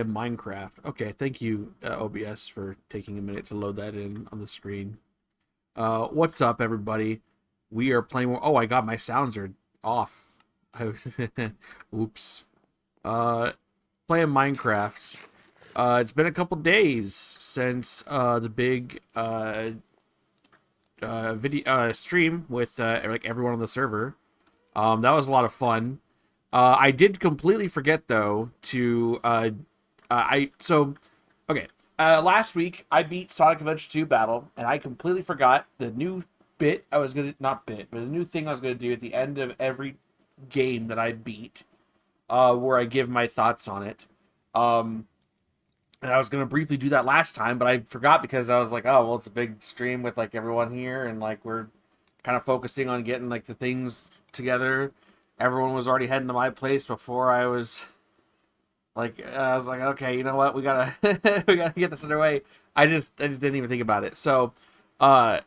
Minecraft. Okay, thank you, OBS, for taking a minute to load that in on the screen. What's up, everybody? We are playing. Oh, I got my sounds are off. Oops. Uh, Playing Minecraft. It's been a couple days since the big video stream with like everyone on the server. That was a lot of fun. I did completely forget though to I so okay. Last week I beat Sonic Adventure 2 Battle, and I completely forgot the new bit I was gonna not bit, but the new thing I was gonna do at the end of every game that I beat, where I give my thoughts on it. Um, and I was gonna briefly do that last time, but I forgot because I was like, oh well, it's a big stream with like everyone here, and like we're kind of focusing on getting like the things together. Everyone was already heading to my place before I was like, I was like, okay, you know what, we gotta we gotta get this underway. I just didn't even think about it. So, uh,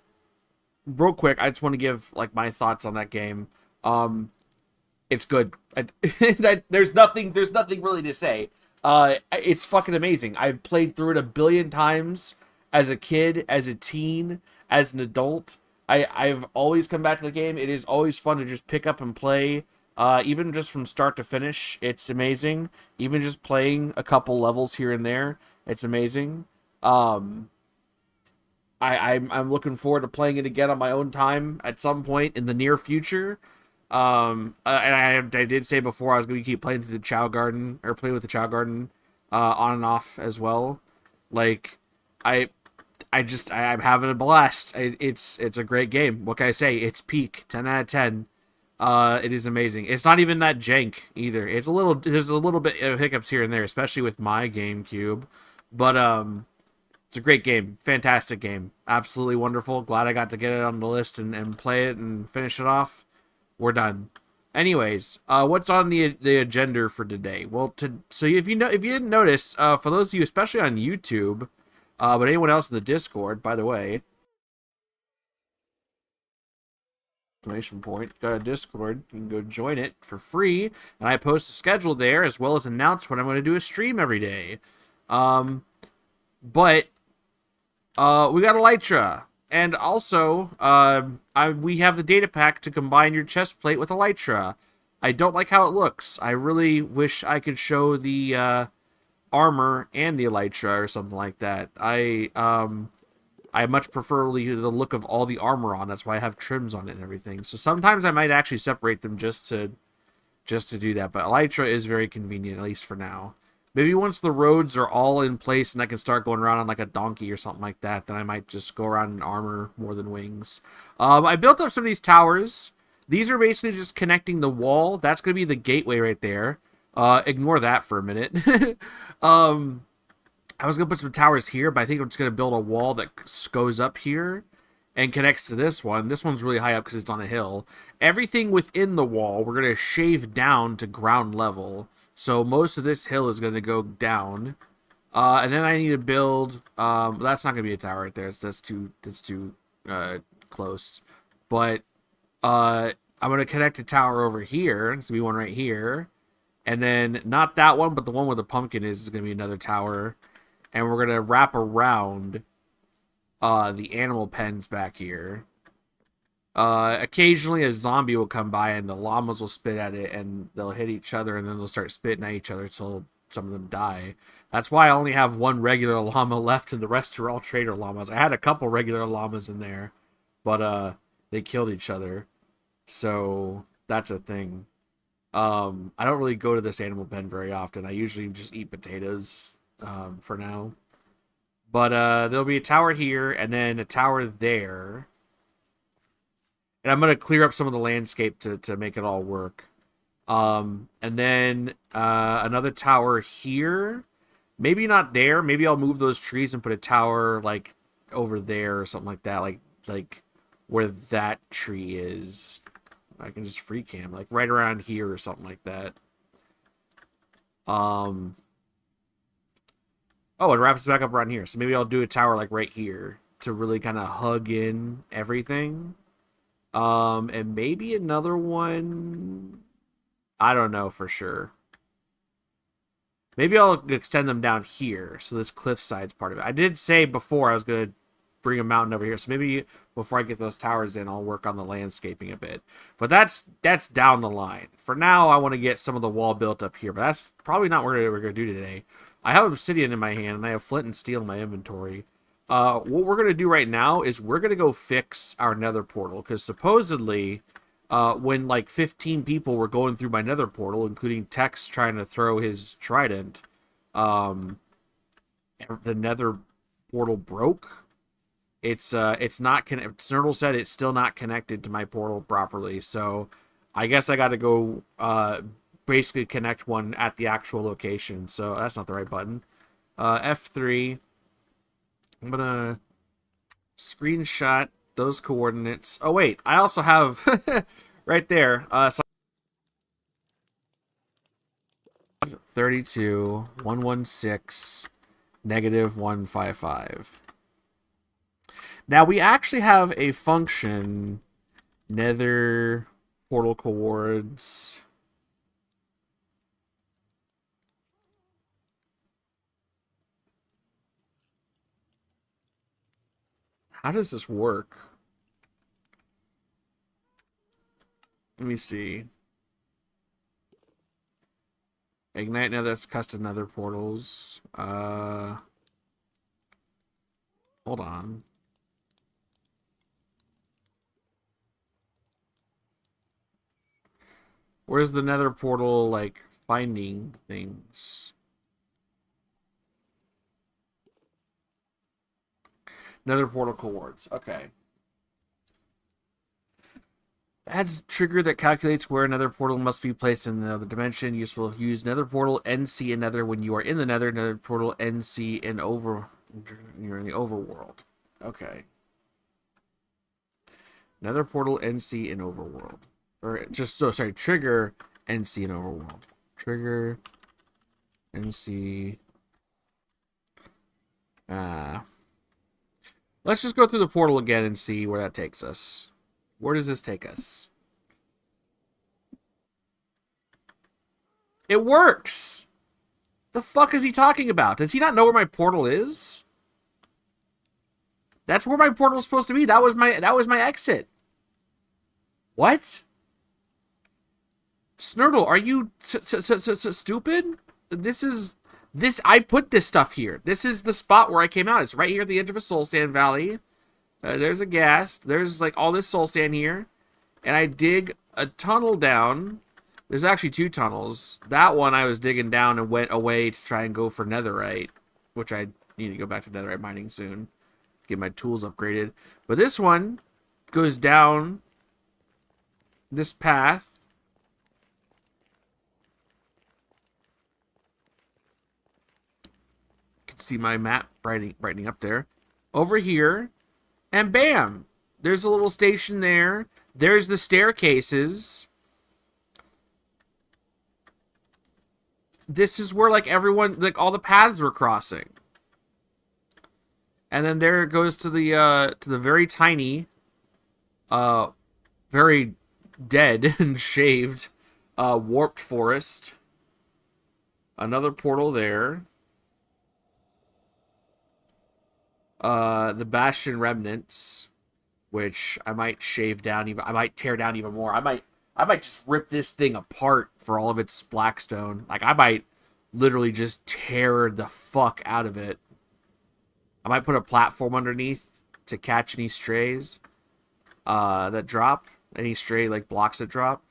real quick, I just want to give like my thoughts on that game. Um, it's good. There's nothing really to say. It's fucking amazing. I've played through it a billion times as a kid, as a teen, as an adult. I've always come back to the game. It is always fun to just pick up and play. Even just from start to finish, it's amazing. Even just playing a couple levels here and there, it's amazing. Um, I'm looking forward to playing it again on my own time at some point in the near future. And I did say before I was going to keep playing through the Chow Garden or play with the Chow Garden, on and off as well. Like, I, I'm having a blast. It's a great game. What can I say? It's peak 10 out of 10. It is amazing. It's not even that jank either. There's a little bit of hiccups here and there, especially with my GameCube, but it's a great game. Fantastic game. Absolutely wonderful. Glad I got to get it on the list and play it and finish it off. We're done. Anyways, what's on the agenda for today? Well, so if you didn't notice, for those of you, especially on YouTube, but anyone else in the Discord, by the way, exclamation point, got a Discord. You can go join it for free, and I post a schedule there as well as announce when I'm going to do a stream every day. But we got Elytra. And also, we have the data pack to combine your chest plate with Elytra. I don't like how it looks. I really wish I could show the armor and the Elytra or something like that. I much prefer the look of all the armor on. That's why I have trims on it and everything. So sometimes I might actually separate them just to do that. But Elytra is very convenient, at least for now. Maybe once the roads are all in place and I can start going around on like a donkey or something like that, then I might just go around in armor more than wings. I built up some of these towers. These are basically just connecting the wall. That's going to be the gateway right there. Ignore that for a minute. I was going to put some towers here, but I think I'm just going to build a wall that goes up here and connects to this one. This one's really high up because it's on a hill. Everything within the wall, we're going to shave down to ground level. So most of this hill is going to go down. And then I need to build... that's not going to be a tower right there. That's too close. But I'm going to connect a tower over here. It's going to be one right here. And then not that one, but the one where the pumpkin is going to be another tower. And we're going to wrap around the animal pens back here. Occasionally a zombie will come by and the llamas will spit at it and they'll hit each other and then they'll start spitting at each other till some of them die. That's why I only have one regular llama left and the rest are all trader llamas. I had a couple regular llamas in there, but they killed each other. So that's a thing. I don't really go to this animal pen very often. I usually just eat potatoes for now. But there'll be a tower here and then a tower there. And I'm going to clear up some of the landscape to make it all work. And then another tower here. Maybe not there. Maybe I'll move those trees and put a tower like over there or something like that. Like where that tree is. I can just free cam. Like right around here or something like that. Oh, it wraps back up around here. So maybe I'll do a tower like right here to really kind of hug in everything. And maybe another one. I don't know for sure. Maybe I'll extend them down here, so this cliffside's part of it. I did say before I was going to bring a mountain over here, so maybe before I get those towers in, I'll work on the landscaping a bit. But that's down the line. For now, I want to get some of the wall built up here, but that's probably not what we're going to do today. I have obsidian in my hand, and I have flint and steel in my inventory. What we're going to do right now is we're going to go fix our nether portal, because supposedly, when like 15 people were going through my nether portal, including Tex trying to throw his trident, the nether portal broke. It's not Snurtle said it's still not connected to my portal properly, so I guess I got to go basically connect one at the actual location. So that's not the right button. F3. I'm gonna screenshot those coordinates. Oh wait, I also have right there. So 32 116 negative 155. Now we actually have a function, nether portal coords. How does this work? Let me see. Ignite nether, that's custom nether portals. Hold on. Where's the nether portal, like, finding things? Nether portal coords. Okay. Adds trigger that calculates where another portal must be placed in the other dimension. Useful. Use nether portal NC in nether when you are in the nether. Nether portal NC in you're in the overworld. Okay. Nether portal NC in overworld. Or just so sorry, trigger NC in overworld. Trigger NC. Let's just go through the portal again and see where that takes us. Where does this take us? It works! The fuck is he talking about? Does he not know where my portal is? That's where my portal is supposed to be. That was my exit. What? Snurtle, are you stupid? I put this stuff here. This is the spot where I came out. It's right here at the edge of a soul sand valley. There's a ghast. There's like all this soul sand here. And I dig a tunnel down. There's actually two tunnels. That one I was digging down and went away to try and go for netherite, which I need to go back to netherite mining soon. Get my tools upgraded. But this one goes down this path. You can see my map brightening up there. Over here. And bam! There's a little station there. There's the staircases. This is where, like, everyone, like, all the paths were crossing. And then there it goes to the very tiny, very dead and shaved, warped forest. Another portal there. The Bastion remnants, which I might shave down even. I might tear down even more. I might just rip this thing apart for all of its blackstone. Like, I might literally just tear the fuck out of it. I might put a platform underneath to catch any strays that drop. Any stray, like, blocks that drop.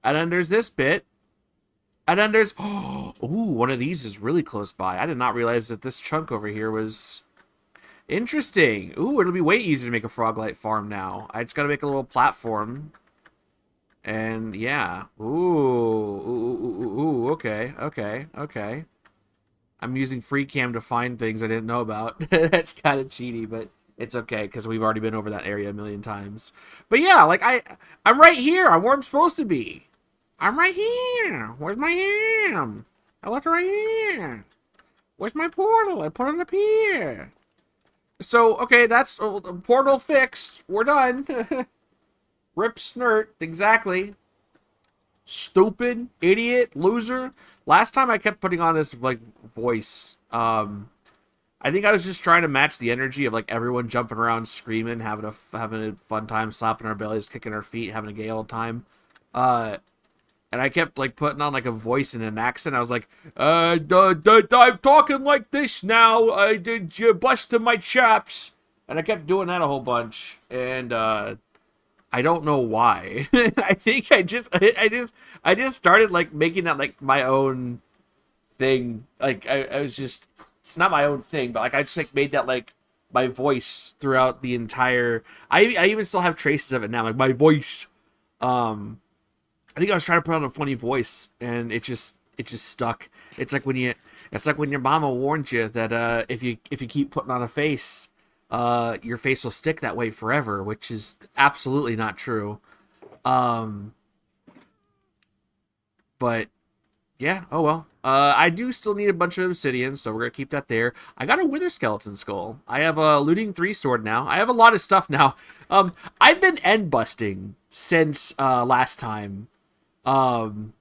And then there's this bit. And then there's... ooh, one of these is really close by. I did not realize that this chunk over here was... interesting. Ooh, it'll be way easier to make a Froglight farm now. I just gotta make a little platform. And, yeah. Ooh, okay. I'm using FreeCam to find things I didn't know about. That's kind of cheaty, but it's okay, because we've already been over that area a million times. But yeah, like, I'm right here. I'm where I'm supposed to be. I'm right here. Where's my ham? I left it right here. Where's my portal? I put it up here. So, okay, that's portal fixed. We're done. Rip snurt. Exactly. Stupid, idiot, loser. Last time I kept putting on this like voice. I think I was just trying to match the energy of like everyone jumping around, screaming, having a fun time, slapping our bellies, kicking our feet, having a gay old time. Uh, and I kept like putting on like a voice and an accent. I was like, I'm talking like this now. I did you busting my chops, and I kept doing that a whole bunch. And I don't know why. I think I just started like making that like my own thing. Like I was just not my own thing, but like I just like made that like my voice throughout the entire. I even still have traces of it now, like my voice. I think I was trying to put on a funny voice, and it just stuck. It's like when your mama warned you that if you keep putting on a face, your face will stick that way forever, which is absolutely not true. Um, but yeah, oh well. I do still need a bunch of obsidian, so we're gonna keep that there. I got a wither skeleton skull. I have a looting 3 sword now. I have a lot of stuff now. I've been end busting since last time. Um,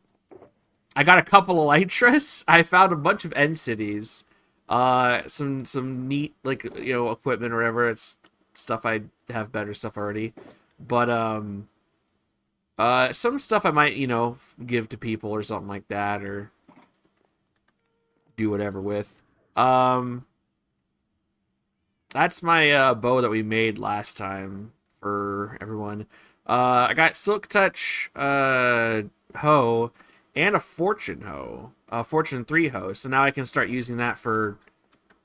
I got a couple of elytras. I found a bunch of end cities. Some neat like equipment or whatever. It's stuff I have better stuff already, but some stuff I might give to people or something like that, or do whatever with. Um, that's my bow that we made last time for everyone. I got Silk Touch hoe and a Fortune hoe, a Fortune 3 hoe. So now I can start using that for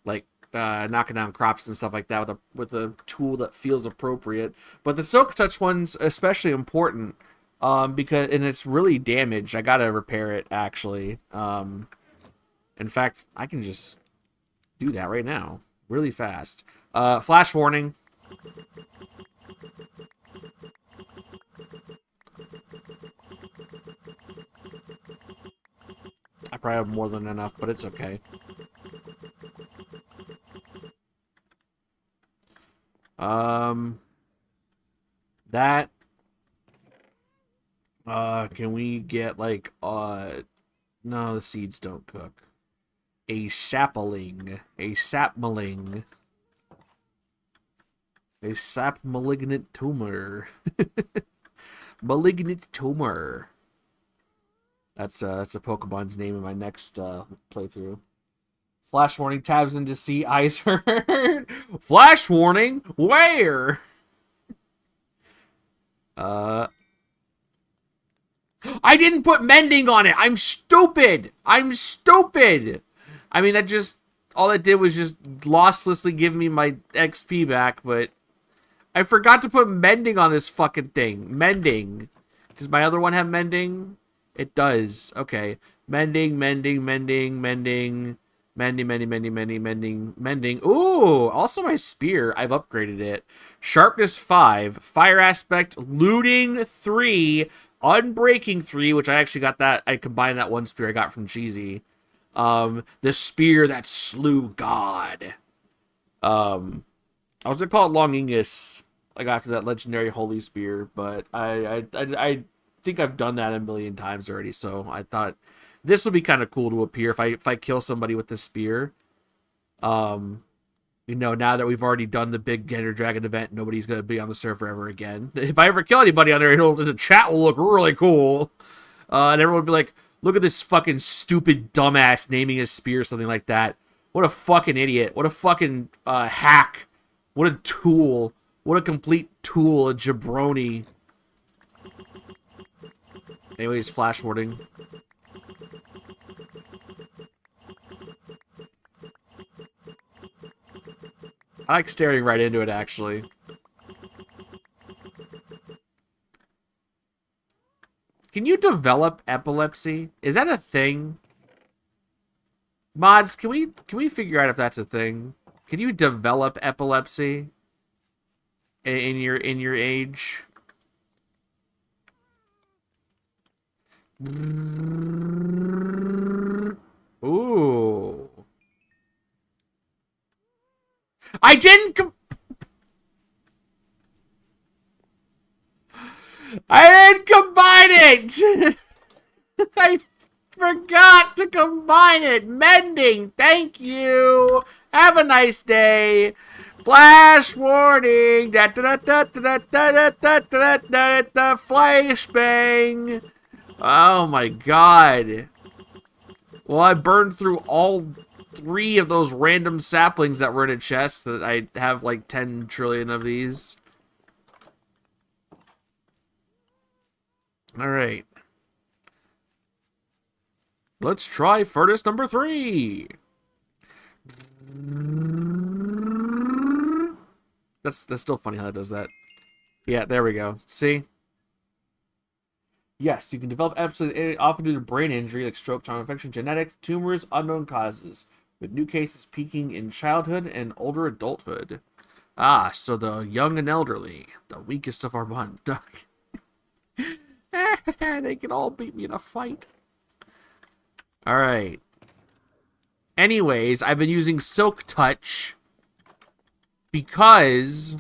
like knocking down crops and stuff like that with a tool that feels appropriate. But the Silk Touch one's especially important because it's really damaged. I gotta repair it actually. In fact, I can just do that right now, really fast. Flash warning. I probably have more than enough, but it's okay. That can we get like no, the seeds don't cook. A sapling, a sapling, a sap malignant tumor. Malignant tumor. That's a Pokemon's name in my next playthrough. Flash warning, tabs into sea, eyes hurt. Flash warning, where? I didn't put mending on it. I'm stupid. I'm stupid. I mean, all it did was just losslessly give me my XP back, but I forgot to put mending on this fucking thing. Mending. Does my other one have mending? It does. Okay. Mending, mending, mending, mending, mending, mending, mending, mending, mending, mending. Ooh, also my spear. I've upgraded it. Sharpness 5, fire aspect, looting 3, unbreaking 3, which I actually got that. I combined that one spear I got from Cheesy. The spear that slew God. I was gonna call it Longingus, like after that legendary holy spear, but I think I've done that a million times already. So I thought this would be kind of cool to appear if I kill somebody with this spear. Now that we've already done the big Ender Dragon event, nobody's gonna be on the server ever again. If I ever kill anybody on there, the chat will look really cool, and everyone will be like, "Look at this fucking stupid dumbass naming his spear something like that. What a fucking idiot! What a fucking hack! What a tool! What a complete tool! A jabroni." Anyways, flash warning. I like staring right into it, actually. Can you develop epilepsy? Is that a thing? Mods, can we figure out if that's a thing? Can you develop epilepsy in your age? Ooh. I didn't I didn't combine it. I forgot to combine it. Mending. Thank you. Have a nice day. Flash warning. Da da da da da da da da da da da. Flashbang. Oh my god. Well, I burned through all 3 of those random saplings that were in a chest that I have like 10 trillion of these. Alright. Let's try furnace number 3. That's still funny how it does that. Yeah, there we go. See? Yes, you can develop episodes often due to brain injury like stroke, trauma, infection, genetics, tumors, unknown causes, with new cases peaking in childhood and older adulthood. Ah, so the young and elderly, the weakest of our bunch. They can all beat me in a fight. Alright. Anyways, I've been using Silk Touch because...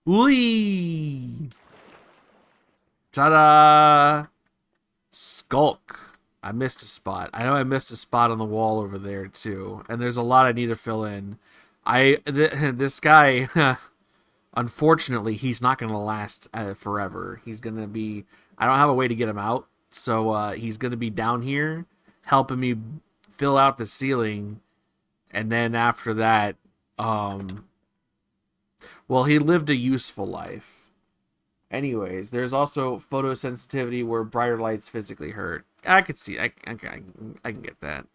Whee! Ta-da! Skulk. I missed a spot. I know I missed a spot on the wall over there, too. And there's a lot I need to fill in. This guy... Unfortunately, he's not going to last forever. He's going to be... I don't have a way to get him out. So he's going to be down here helping me fill out the ceiling. And then after that... well, he lived a useful life. Anyways, there's also photosensitivity where brighter lights physically hurt. I could see... I can get that.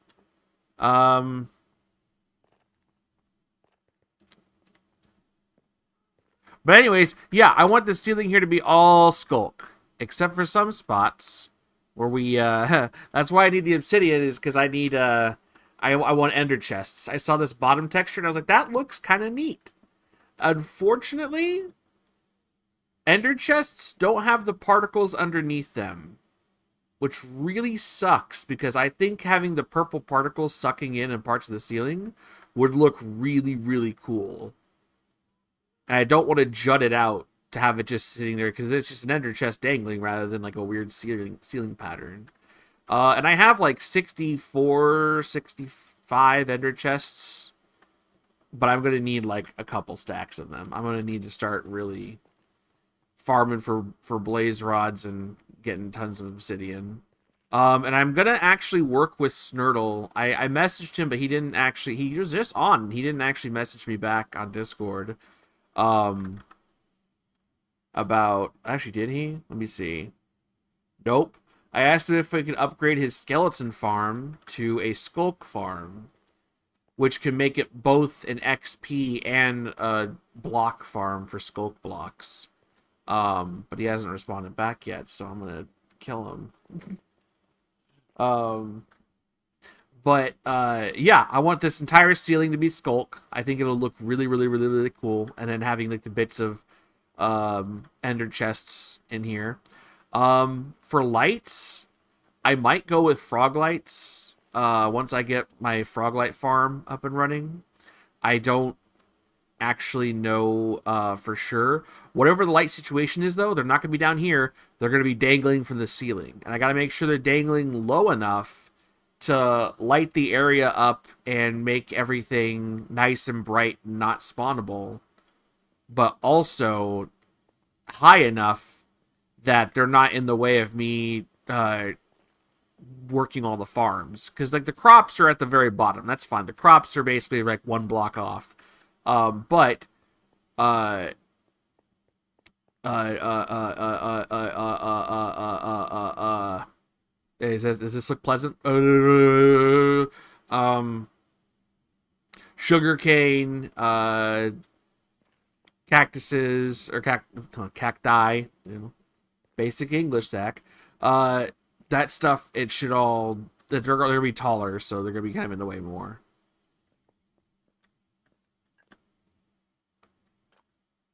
But anyways, yeah, I want the ceiling here to be all skulk. Except for some spots where we... that's why I need the obsidian, is because I need... I want ender chests. I saw this bottom texture and I was like, that looks kind of neat. Unfortunately, ender chests don't have the particles underneath them. Which really sucks, because I think having the purple particles sucking in parts of the ceiling would look really, really cool. And I don't want to jut it out to have it just sitting there, because it's just an ender chest dangling rather than like a weird ceiling pattern. And I have like 64, 65 ender chests, but I'm going to need like a couple stacks of them. I'm going to need to start really farming for blaze rods and getting tons of obsidian. And I'm going to actually work with Snurtle. I messaged him, but he didn't actually... He was just on. He didn't actually message me back on Discord. About... Actually, did he? Let me see. Nope. I asked him if we could upgrade his skeleton farm to a skulk farm, which can make it both an XP and a block farm for skulk blocks. But he hasn't responded back yet, so I'm gonna kill him. Yeah, I want this entire ceiling to be skulk. I think it'll look really, really, really, really cool. And then having like the bits of ender chests in here. For lights, I might go with frog lights once I get my frog light farm up and running. I don't actually know for sure. Whatever the light situation is, though, they're not going to be down here. They're going to be dangling from the ceiling. And I got to make sure they're dangling low enough to light the area up and make everything nice and bright, not spawnable, but also high enough that they're not in the way of me working all the farms. Because like the crops are at the very bottom. That's fine. The crops are basically like one block off. Does this look pleasant? Sugarcane, cactuses, or cacti, basic English, Zach. That stuff, it should all... They're going to be taller, so they're going to be kind of in the way more.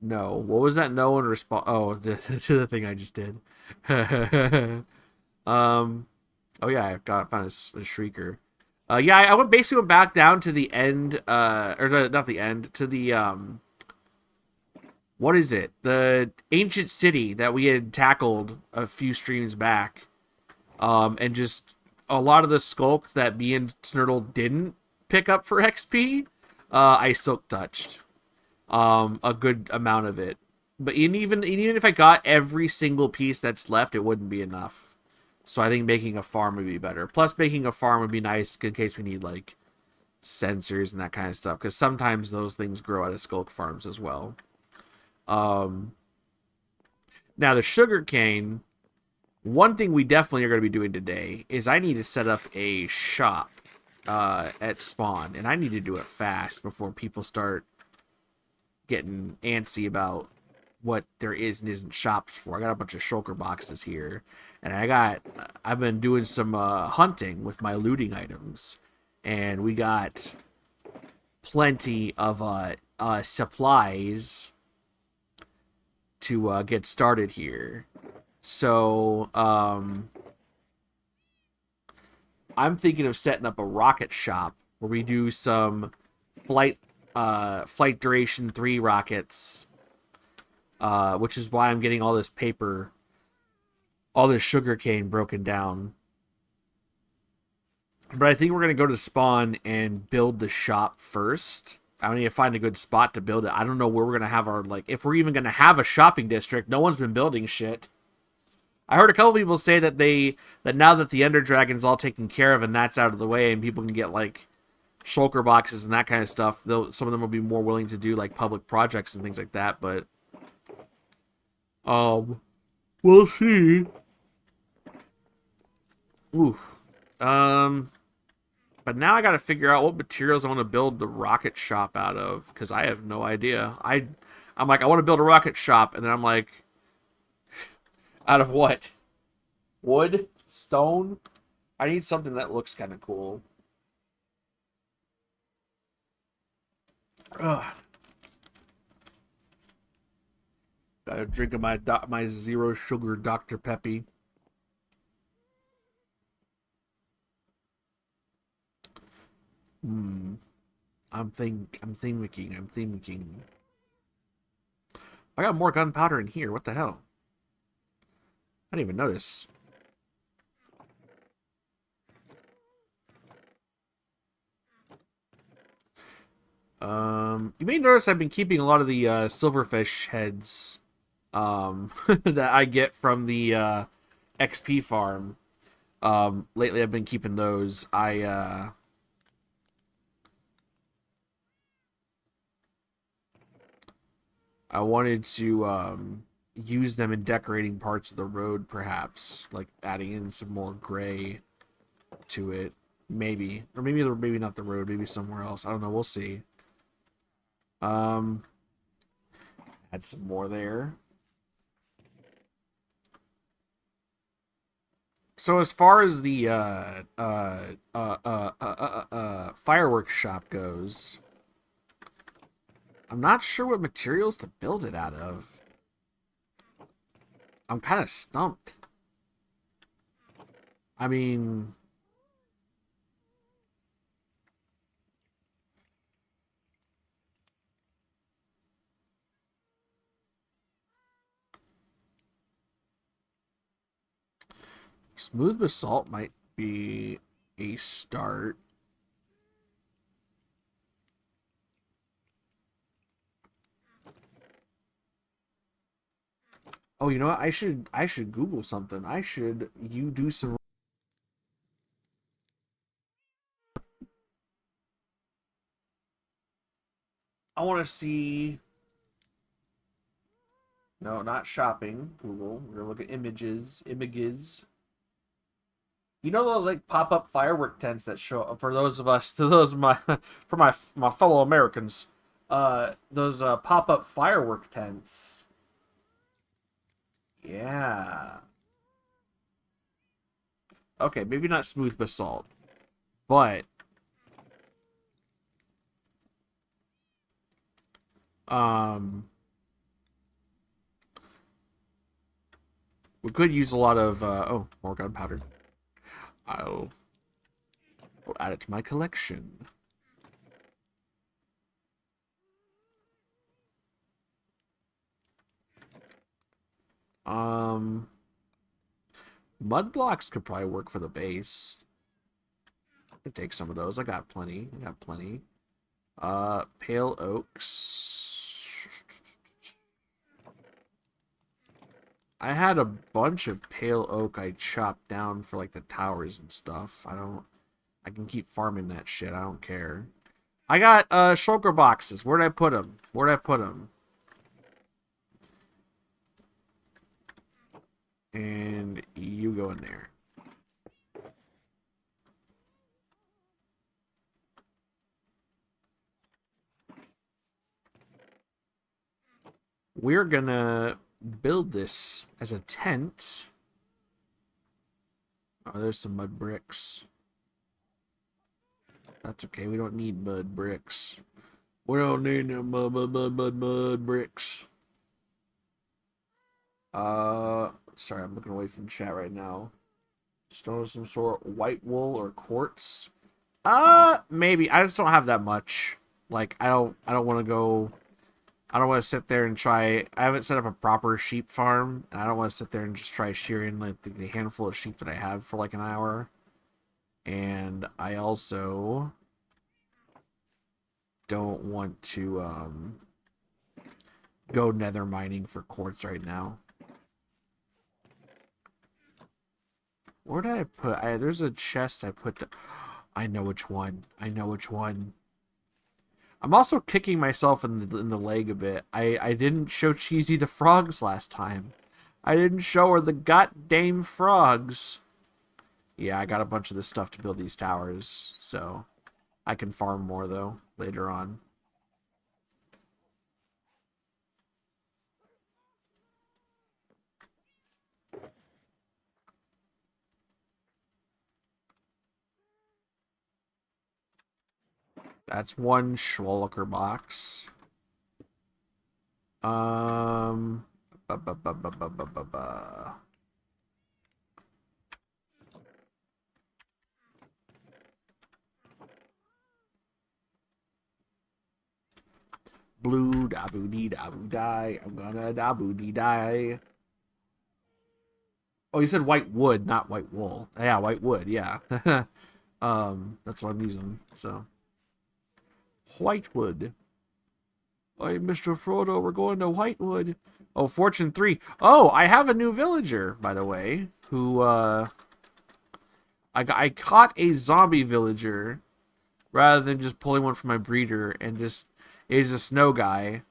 No. What was that no in response? Oh, to the thing I just did. Oh yeah, I found a shrieker. Yeah, I basically went back down to the end, or not the end, to the, what is it? The ancient city that we had tackled a few streams back. And just a lot of the skulk that me and Snurtle didn't pick up for XP, I silk touched. A good amount of it. But even if I got every single piece that's left, it wouldn't be enough. So I think making a farm would be better. Plus, making a farm would be nice in case we need like sensors and that kind of stuff. Because sometimes those things grow out of skulk farms as well. Now the sugarcane. One thing we definitely are going to be doing today is I need to set up a shop at spawn, and I need to do it fast before people start getting antsy about what there is and isn't shops for. I got a bunch of shulker boxes here, and I've been doing some hunting with my looting items, and we got plenty of supplies to get started here. So, I'm thinking of setting up a rocket shop where we do some flight duration 3 rockets, which is why I'm getting all this paper, all this sugarcane broken down. But I think we're going to go to spawn and build the shop first. I need to find a good spot to build it. I don't know where we're going to have our, like, if we're even going to have a shopping district. No one's been building shit. I heard a couple people say that now that the Ender Dragon's all taken care of and that's out of the way and people can get like shulker boxes and that kind of stuff, some of them will be more willing to do like public projects and things like that, but we'll see. Ooh. But now I got to figure out what materials I want to build the rocket shop out of, because I have no idea. I'm like, I want to build a rocket shop, and then I'm like, out of what? Wood? Stone? I need something that looks kind of cool. Ugh. Gotta drink of my zero sugar Dr. Peppy. I'm thinking. I got more gunpowder in here. What the hell? I didn't even notice. You may notice I've been keeping a lot of the silverfish heads that I get from the XP farm. Lately I've been keeping those. I wanted to use them in decorating parts of the road, perhaps, like adding in some more gray to it, maybe, or maybe not the road, maybe somewhere else. I don't know. We'll see. Add some more there. So as far as the fireworks shop goes, I'm not sure what materials to build it out of. I'm kind of stumped. I mean, smooth basalt might be a start. Oh, you know what? I should Google something. You do some. I want to see. No, not shopping. Google. We're gonna look at images. You know those like pop-up firework tents that show up for those of us, to those of my for my fellow Americans. Those pop-up firework tents. Yeah. Okay, maybe not smooth basalt, but um, we could use a lot of oh, more gunpowder. I'll add it to my collection. Um, mud blocks could probably work for the base. I could take some of those. I got plenty. I got plenty. Pale oaks. I had a bunch of pale oak I chopped down for like the towers and stuff. I can keep farming that shit. I don't care. I got shulker boxes. Where'd I put them? Where'd I put them? And you go in there. We're gonna build this as a tent. Oh, there's some mud bricks. That's okay. We don't need mud bricks. We don't need no mud bricks. Sorry, I'm looking away from chat right now. Stone of some sort, white wool or quartz. Maybe. I just don't have that much. Like, I don't want to go. I don't want to sit there and try. I haven't set up a proper sheep farm, and I don't want to sit there and just try shearing like the handful of sheep that I have for like an hour. And I also don't want to go nether mining for quartz right now. Where did I put? There's a chest I put. I know which one. I know which one. I'm also kicking myself in the leg a bit. I didn't show Cheesy the frogs last time. I didn't show her the goddamn frogs. Yeah, I got a bunch of this stuff to build these towers, so I can farm more though later on. That's one Schwalker box. Um, ba, ba, ba, ba, ba, ba, ba, ba. Blue da boo dee da boo die. I'm gonna da boo dee die. Oh, you said white wood, not white wool. Yeah, white wood. Yeah. That's what I'm using. So, Whitewood. Hey, Mr. Frodo, we're going to Whitewood. Oh, Fortune 3. Oh, I have a new villager, by the way, who, I caught a zombie villager rather than just pulling one from my breeder, and just is a snow guy,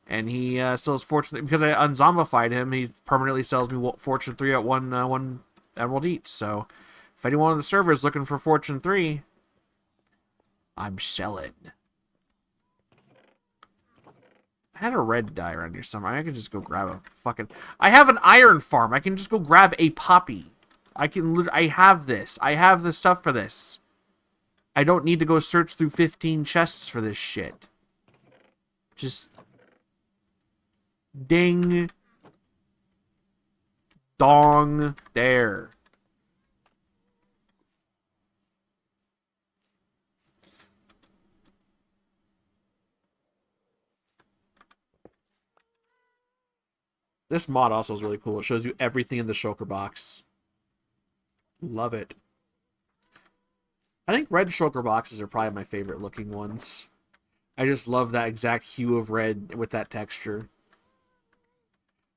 and he sells Fortune, because I unzombified him. He permanently sells me Fortune 3 at one emerald each. So if anyone on the server is looking for Fortune 3, I'm selling. I had a red dye around here somewhere. I could just go grab a fucking. I have an iron farm. I can just go grab a poppy. I have this. I have the stuff for this. I don't need to go search through 15 chests for this shit. Just ding dong there. This mod also is really cool. It shows you everything in the shulker box. Love it. I think red shulker boxes are probably my favorite looking ones. I just love that exact hue of red with that texture.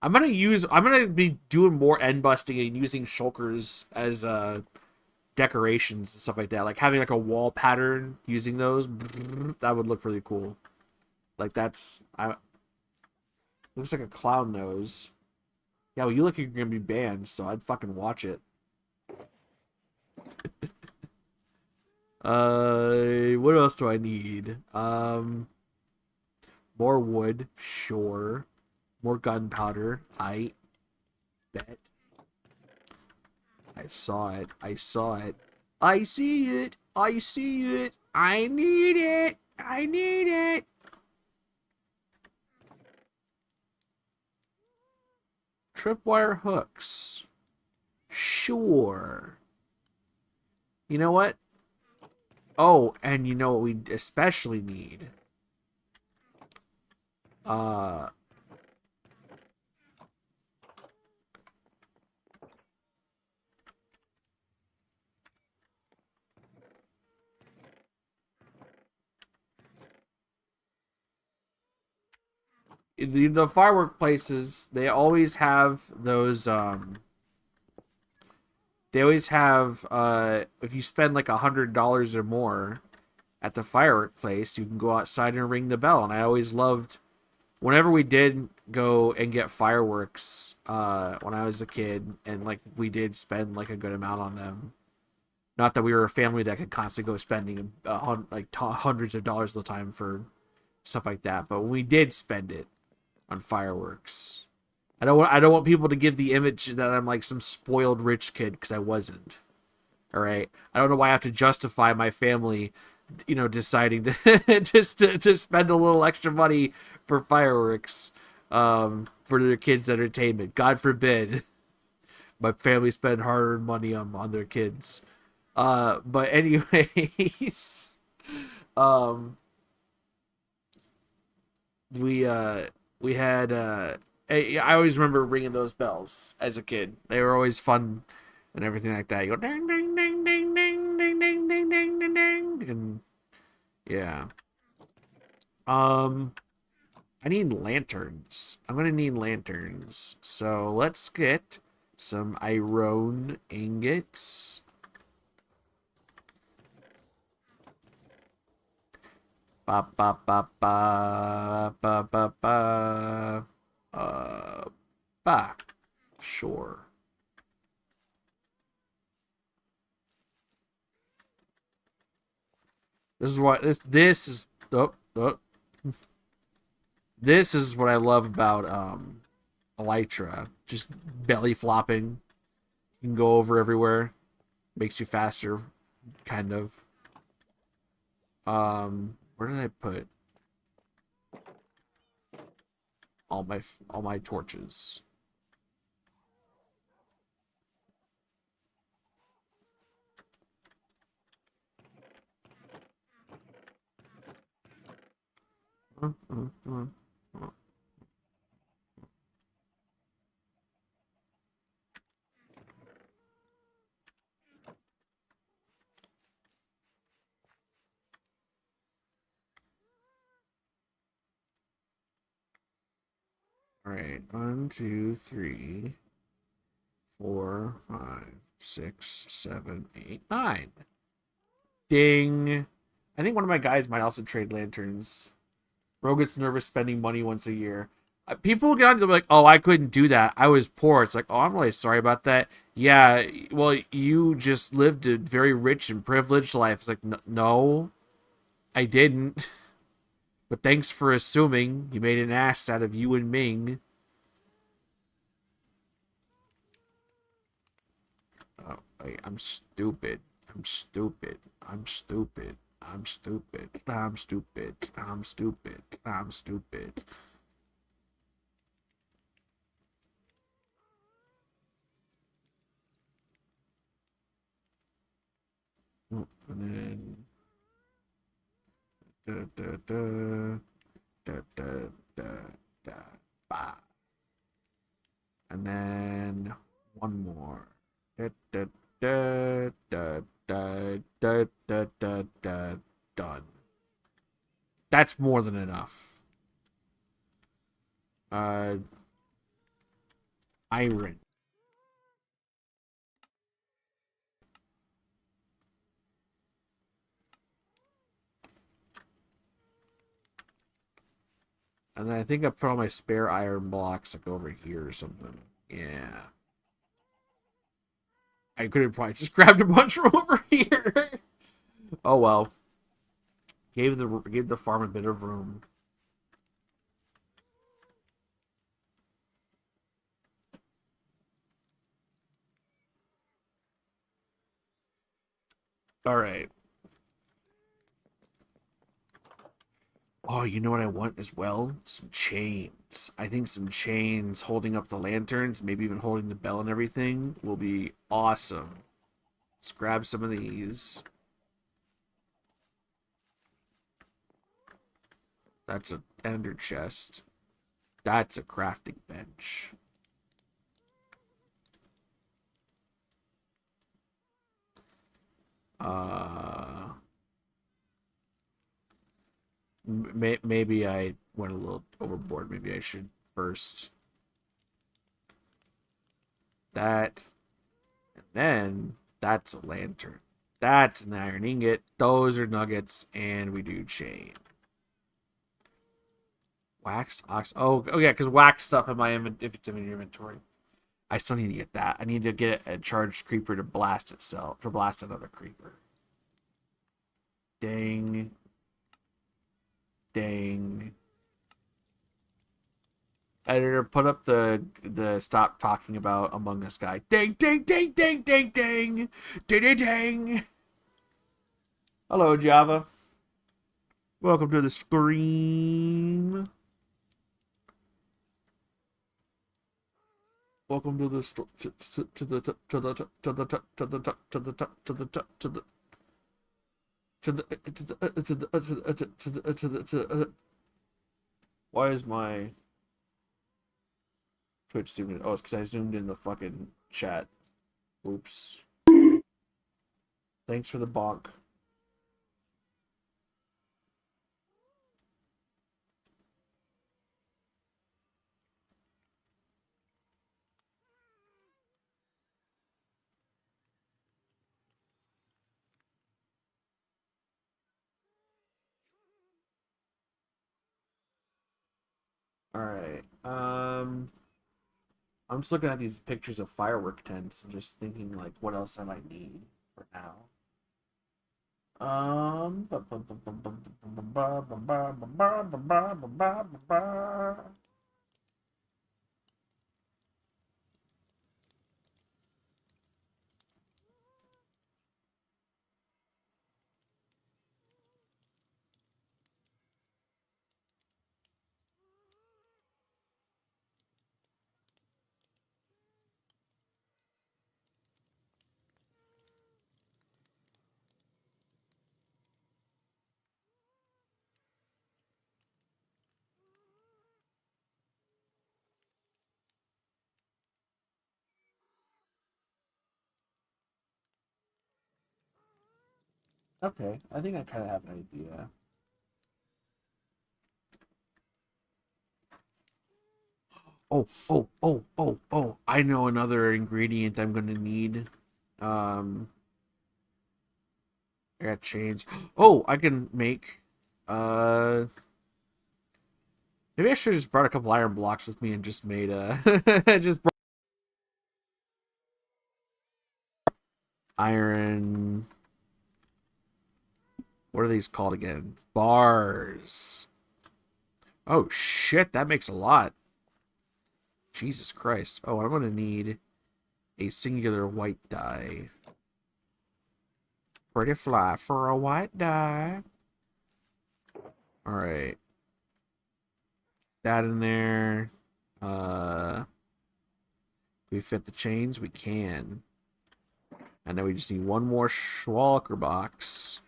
I'm gonna be doing more end busting and using shulkers as decorations and stuff like that. Like having like a wall pattern using those, that would look really cool. Like looks like a clown nose. Yeah, well, you look like you're gonna be banned, so I'd fucking watch it. What else do I need? More wood, sure. More gunpowder, I bet. I saw it. I saw it. I see it. I see it. I need it. I need it. Tripwire hooks. Sure. You know what? Oh, and you know what we especially need? The firework places, they always have those. They always have. If you spend like $100 or more at the firework place, you can go outside and ring the bell. And I always loved whenever we did go and get fireworks. When I was a kid, and like we did spend like a good amount on them. Not that we were a family that could constantly go spending hundreds of dollars at the time for stuff like that, but when we did spend it on fireworks, I don't want people to give the image that I'm like some spoiled rich kid because I wasn't. All right, I don't know why I have to justify my family, deciding to just to spend a little extra money for fireworks, for their kids' entertainment. God forbid my family spend hard-earned money on their kids. But anyways, um, we uh we had I always remember ringing those bells as a kid. They were always fun and everything like that. You go ding ding ding ding ding ding ding ding ding ding ding, and yeah. Um, I need lanterns. I'm gonna need lanterns. So let's get some iron ingots. Ba ba ba ba ba ba ba. Uh, ba. Sure. This is what this is. This is what I love about Elytra. Just belly flopping. You can go over everywhere. Makes you faster, kind of. Where did I put all my torches? All right, 1, 2, 3, 4, 5, 6, 7, 8, 9. Ding. I think one of my guys might also trade lanterns. Bro gets nervous spending money once a year. People get on to be like, "Oh, I couldn't do that. I was poor." It's like, "Oh, I'm really sorry about that." Yeah, well, you just lived a very rich and privileged life. It's like, no, I didn't. But thanks for assuming. You made an ass out of you and Ming. Oh, wait, I'm stupid. I'm stupid. I'm stupid. I'm stupid. I'm stupid. I'm stupid. I'm stupid. And then da da da da da da da ba. And then one more. Da da da da da da da da da done. That's more than enough. Uh Iron. And then I think I put all my spare iron blocks like over here or something. Yeah. I could have probably just grabbed a bunch from over here. Oh well. Gave the farm a bit of room. All right. Oh, you know what I want as well? Some chains. I think some chains holding up the lanterns, maybe even holding the bell and everything, will be awesome. Let's grab some of these. That's a ender chest. That's a crafting bench. Uh, maybe I went a little overboard. Maybe I should first that, and then that's a lantern. That's an iron ingot. Those are nuggets, and we do chain. Waxed ox. Oh yeah, because wax stuff in my if it's in my inventory. I still need to get that. I need to get a charged creeper to blast itself, to blast another creeper. Dang. Dang. Editor, put up the stop talking about Among Us guy. Dang, dang, dang, dang, dang, dang. Dang, dang, dang. Hello, Java. Welcome to the stream. Welcome to the to the to the to the to the to the to the to the to the why is my Twitch zoomed in? Oh, it's because I zoomed in the fucking chat. Oops. Thanks for the bonk. All right. I'm just looking at these pictures of firework tents and just thinking like, what else I might need for now. Um. Okay, I think I kind of have an idea. Oh! I know another ingredient I'm gonna need. Um, I got chains. Oh, I can make. Uh, Maybe I should have just brought a couple iron blocks with me and just made a just iron. What are these called again? Bars. Oh shit, that makes a lot. Jesus Christ. Oh, I'm gonna need a singular white dye. Pretty fly for a white dye. Alright. That in there. Can we fit the chains? We can. And then we just need one more Schwalker box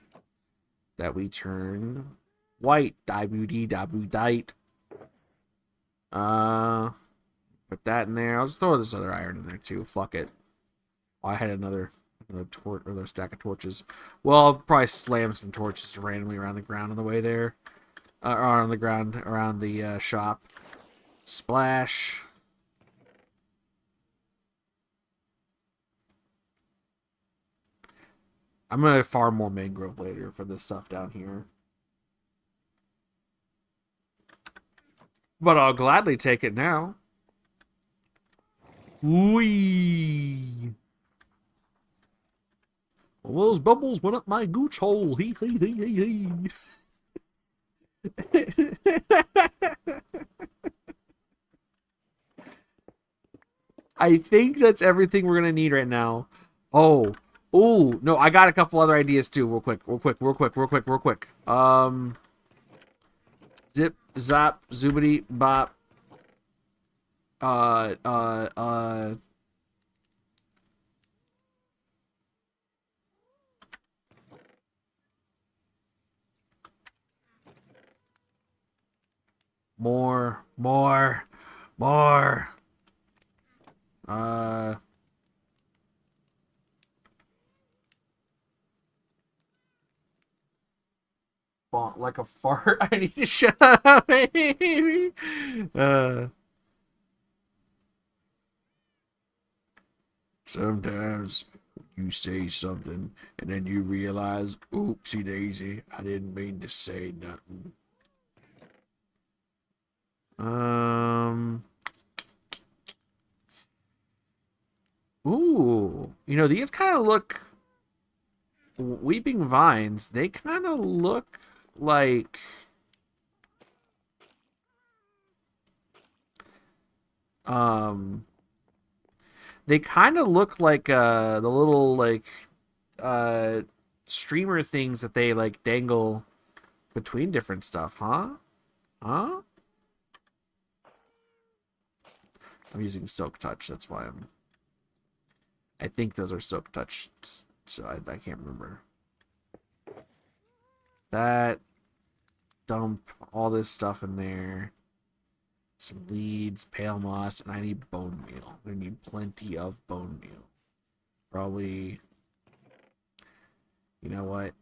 that we turn white. Dite. Put that in there. I'll just throw this other iron in there too. Fuck it. Oh, I had another torch or another stack of torches. Well, I'll probably slam some torches randomly around the ground on the way there. Or on the ground around the shop. Splash. I'm gonna farm more mangrove later for this stuff down here. But I'll gladly take it now. Wee. Well, those bubbles went up my gooch hole. Hee hee hee hee hee. I think that's everything we're gonna need right now. Oh, no, I got a couple other ideas too. Real quick. Zip, zap, zoobity, bop. Uh, uh, uh. More. Uh. Like a fart. I need to shut up, baby. Sometimes you say something and then you realize, oopsie daisy, I didn't mean to say nothing. Um. Ooh. These kind of look. Weeping Vines, they kind of look like. Um. They kind of look like the little like uh streamer things that they like dangle between different stuff, huh? Huh? I'm using Silk Touch, that's why I think those are Silk Touch, so I can't remember. That dump all this stuff in there. Some leads, pale moss, and I need bone meal. I need plenty of bone meal. Probably, you know what?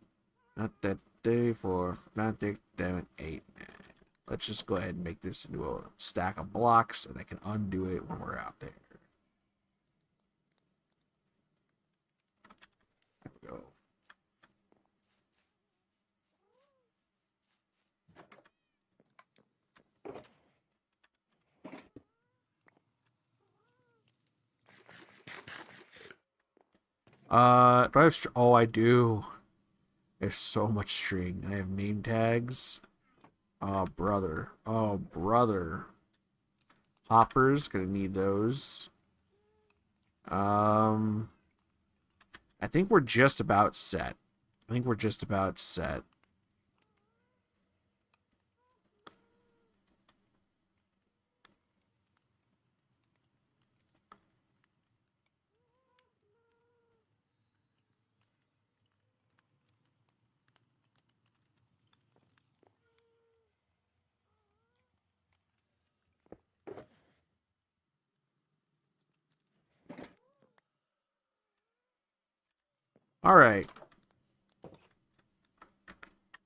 Not that day for not that 8. Let's just go ahead and make this into a stack of blocks, and I can undo it when we're out there. There we go. Do I have oh, I do. There's so much string. I have name tags. Oh, brother. Oh, brother. Hoppers, gonna need those. I think we're just about set. I think we're just about set. All right.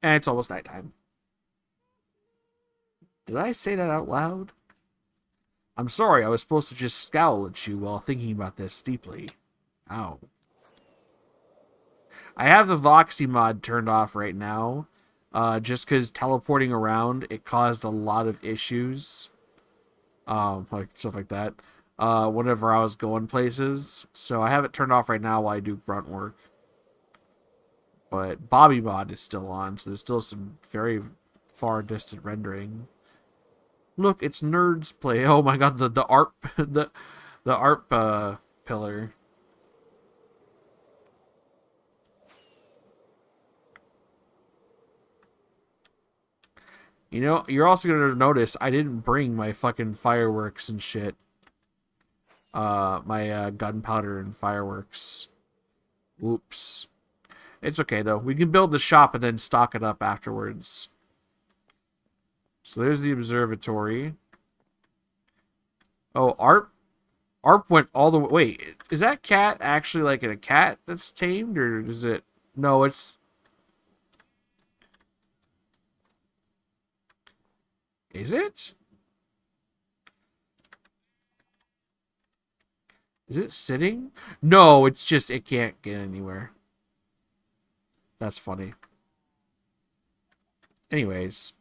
And it's almost nighttime. Did I say that out loud? I'm sorry, I was supposed to just scowl at you while thinking about this deeply. Ow. I have the Voxy mod turned off right now, just because teleporting around, it caused a lot of issues, like stuff like that, whenever I was going places. So I have it turned off right now while I do grunt work. But Bobby mod is still on, so there's still some very far distant rendering. Look, it's nerds play. Oh my god, the art the art pillar. You're also gonna notice I didn't bring my fucking fireworks and shit. My gunpowder and fireworks. Oops. It's okay though. We can build the shop and then stock it up afterwards. So there's the observatory. Oh, Arp went all the way. Wait, is that cat actually like a cat that's tamed, or is it? No, it's. Is it? Is it sitting? No, it's just it can't get anywhere. That's funny. Anyways.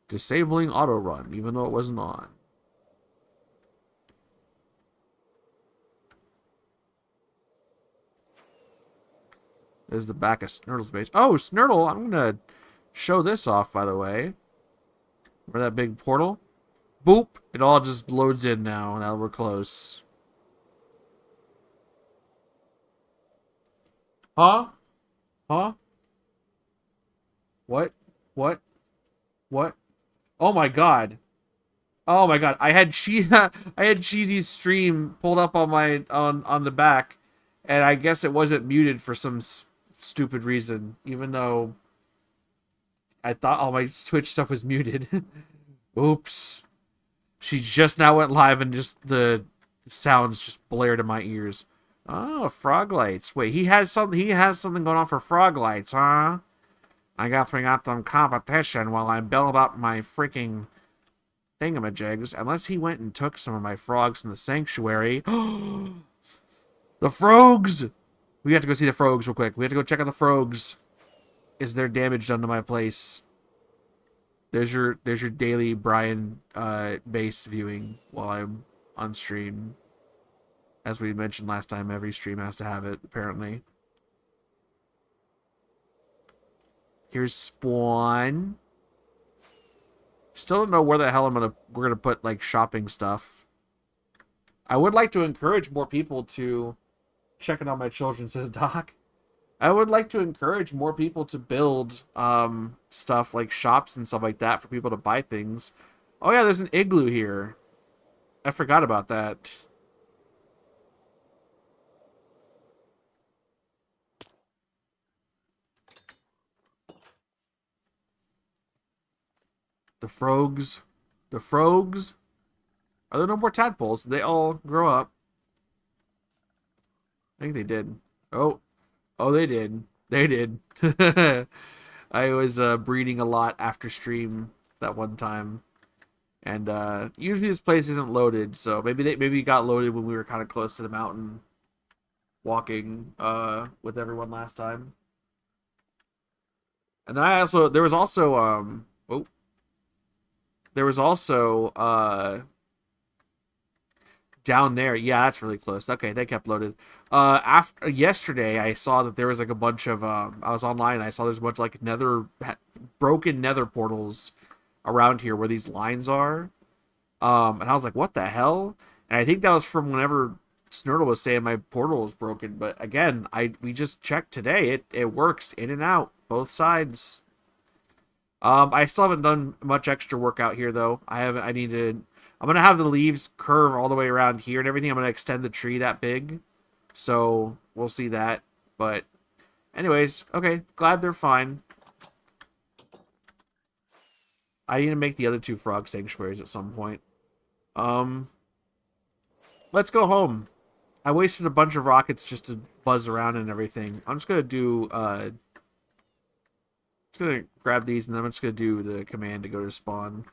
Disabling auto run, even though it wasn't on. There's the back of Snurtle's base. Oh, Snurtle, I'm gonna show this off, by the way. Where that big portal? Boop! It all just loads in now. Now we're close. Huh? Huh? What? What? What? Oh my god. Oh my god. I had Cheesy's stream pulled up on my on the back, and I guess it wasn't muted for some stupid reason, even though I thought all my Twitch stuff was muted. Oops. She just now went live and just the sounds just blared in my ears. Oh, frog lights. Wait, he has something going on for frog lights, huh? I guess we got some competition while I build up my freaking thingamajigs. Unless he went and took some of my frogs from the sanctuary. The frogs! We have to go see the frogs real quick. We have to go check on the frogs. Is there damage done to my place? There's your daily Brian base viewing while I'm on stream. As we mentioned last time, every stream has to have it, apparently. Here's spawn. Still don't know where the hell we're gonna put like shopping stuff. I would like to encourage more people to checking on my children, says Doc. I would like to encourage more people to build stuff like shops and stuff like that for people to buy things. Oh yeah, there's an igloo here. I forgot about that. The frogs. The frogs. Are there no more tadpoles? Did they all grow up? I think they did. Oh. Oh, they did. They did. I was breeding a lot after stream that one time. And usually this place isn't loaded, so maybe it got loaded when we were kind of close to the mountain walking with everyone last time. And then there was also down there. Yeah, that's really close. Okay, they kept loaded. After yesterday, I saw that there was like a bunch of I was online and I saw there's a bunch of like broken nether portals around here where these lines are. And I was like, what the hell? And I think that was from whenever Snurtle was saying my portal was broken. But again, we just checked today. It works in and out, both sides. I still haven't done much extra work out here though. I'm gonna have the leaves curve all the way around here and everything. I'm gonna extend the tree that big. So we'll see that. But anyways, okay, glad they're fine. I need to make the other two frog sanctuaries at some point. Let's go home. I wasted a bunch of rockets just to buzz around and everything. I'm just gonna do just gonna grab these and then I'm just gonna do the command to go to spawn.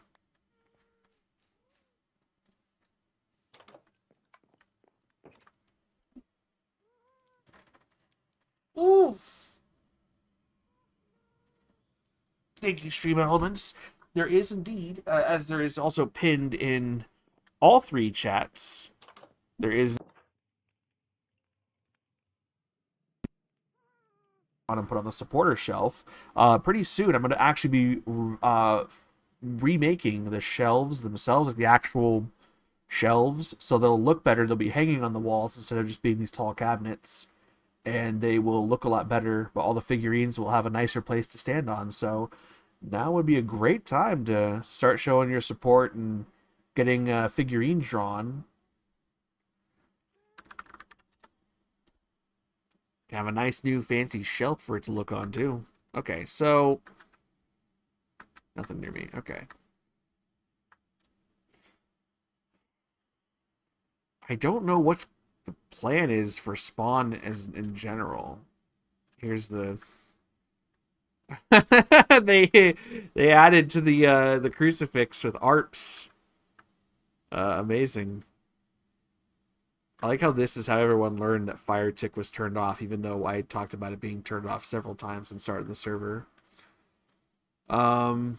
Oof. Thank you, Stream Elements. There is indeed, as there is also pinned in all three chats, there is on and put on the supporter shelf. Pretty soon, I'm going to actually be remaking the shelves themselves, like the actual shelves, so they'll look better. They'll be hanging on the walls instead of just being these tall cabinets, and they will look a lot better. But all the figurines will have a nicer place to stand on. So now would be a great time to start showing your support and getting figurines drawn. Have a nice new fancy shelf for it to look on too. Okay, so nothing near me. Okay. I don't know what's the plan is for spawn as in general. Here's the they added to the crucifix with ARPs. Amazing. I like how this is how everyone learned that Fire Tick was turned off, even though I talked about it being turned off several times when starting the server. So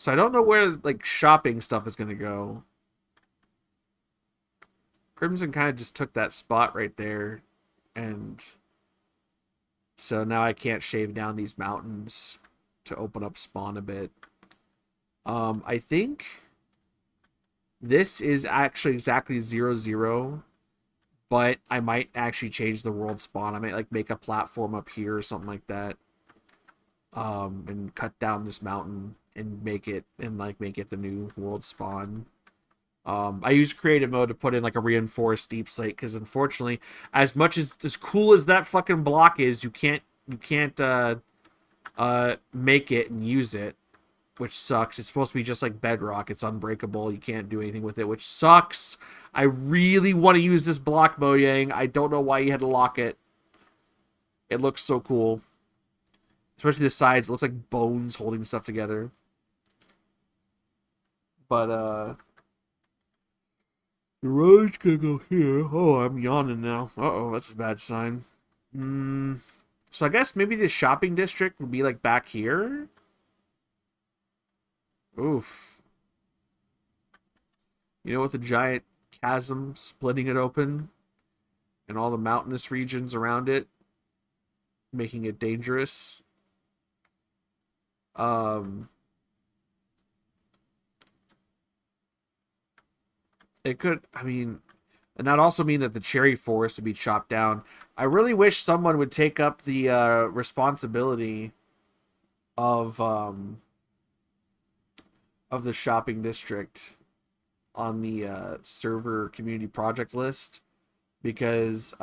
I don't know where like shopping stuff is gonna go. Crimson kind of just took that spot right there, and so now I can't shave down these mountains to open up spawn a bit. I think this is actually exactly 0-0, but I might actually change the world spawn. I might like make a platform up here or something like that, and cut down this mountain and make it the new world spawn. I use creative mode to put in like a reinforced deep slate because unfortunately, as much as cool as that fucking block is, you can't make it and use it, which sucks. It's supposed to be just like bedrock. It's unbreakable. You can't do anything with it, which sucks. I really want to use this block, Mojang. I don't know why you had to lock it. It looks so cool. especially the sides. It looks like bones holding stuff together. But the road's gonna go here. Oh, I'm yawning now. Uh-oh, that's a bad sign. So I guess maybe the shopping district would be like back here. Oof. You know, with a giant chasm splitting it open and all the mountainous regions around it, making it dangerous. Um, it could, I mean, and that also mean that the cherry forest would be chopped down. I really wish someone would take up the responsibility of um, of the shopping district on the server community project list because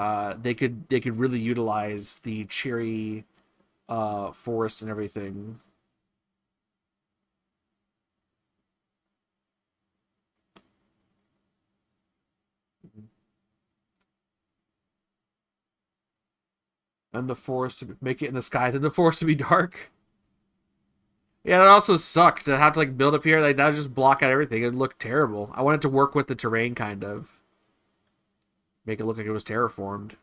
they could really utilize the cherry forest and everything. And the forest to make it in the sky, then the forest to be dark. Yeah, it also sucked to have to like build up here. Like that would just block out everything. It'd look terrible. I wanted to work with the terrain kind of. Make it look like it was terraformed.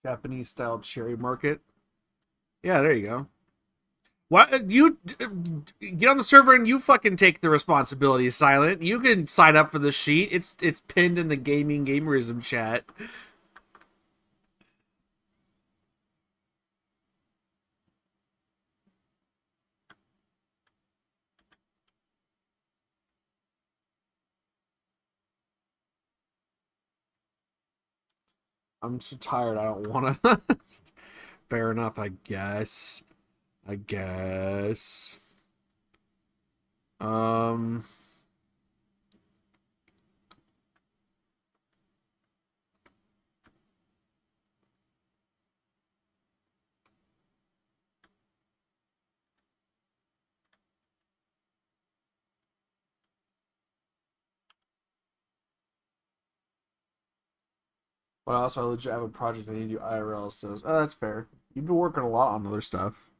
Japanese style cherry market. Yeah, there you go. What you get on the server and you fucking take the responsibility, Silent. You can sign up for the sheet. It's pinned in the gaming gamerism chat. I'm so tired. I don't want to. Fair enough, I guess. I guess. Um, but also I legit have a project I need to do IRL, so oh, that's fair. You've been working a lot on other stuff.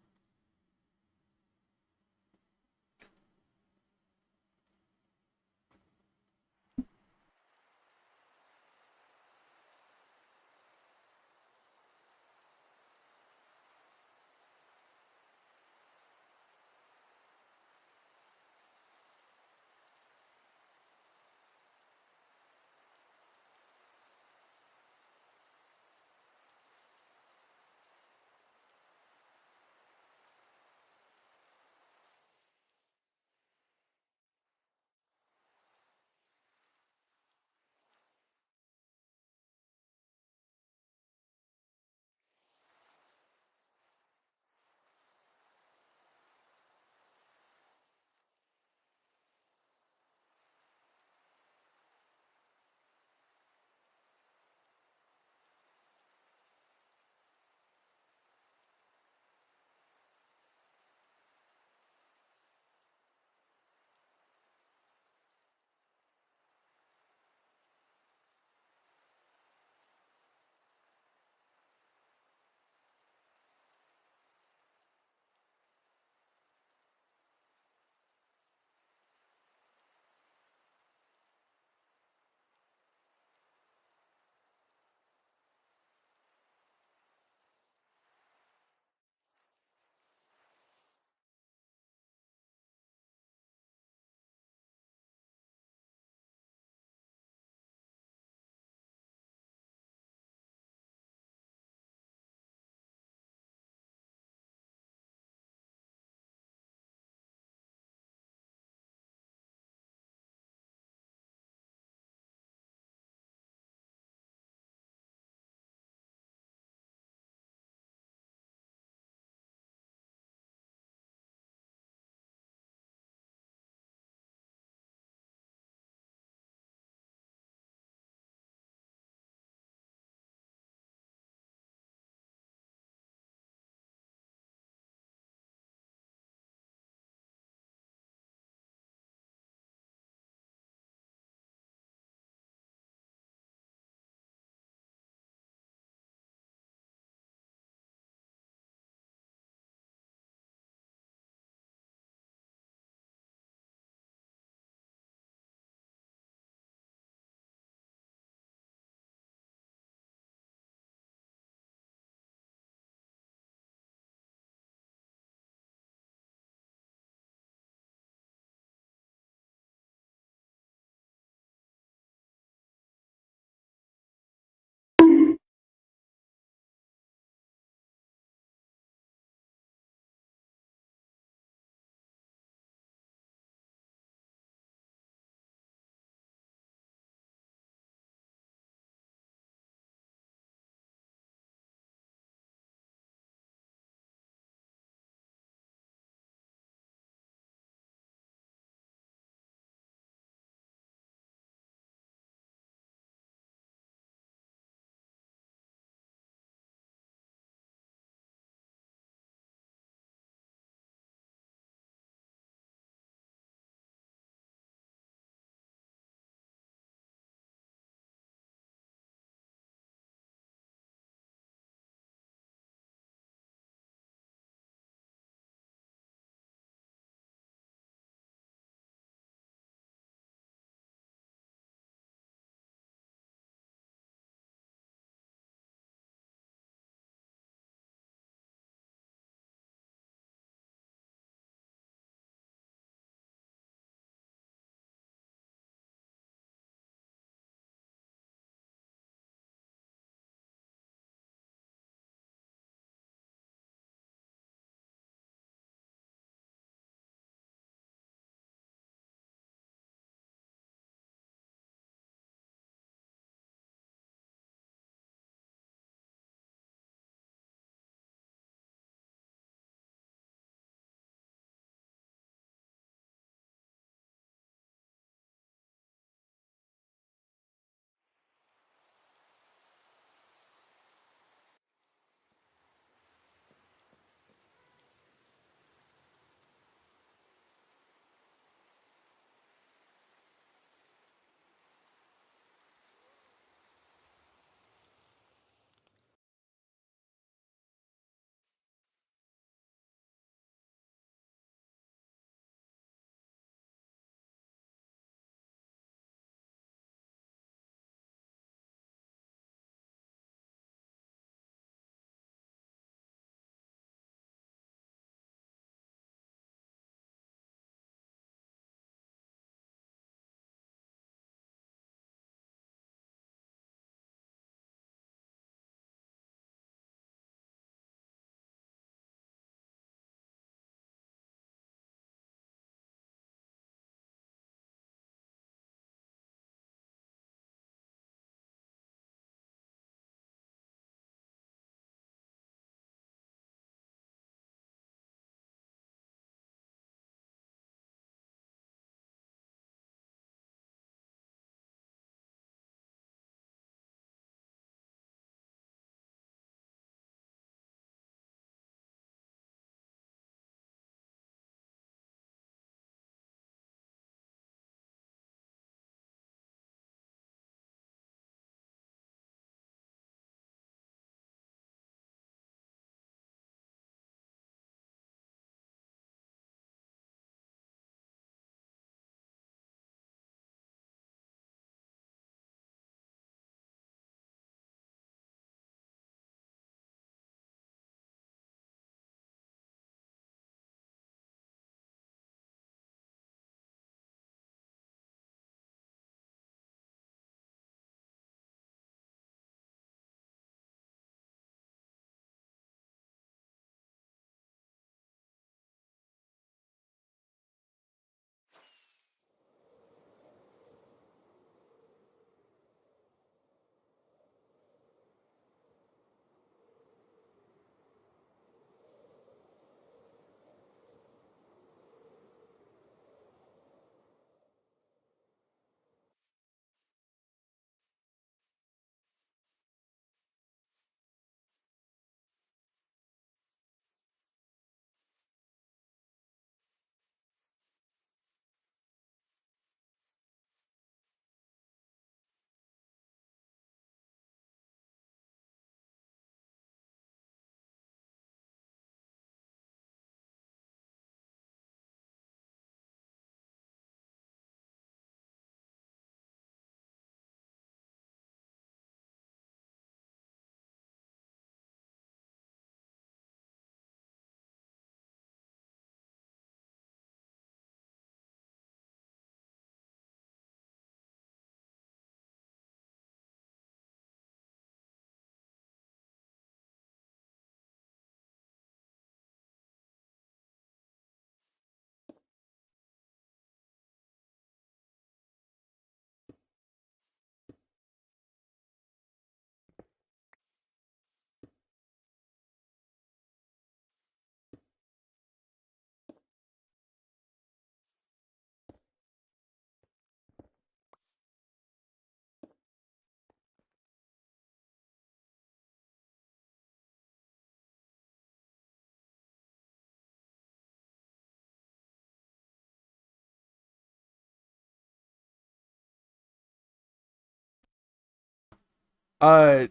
Uh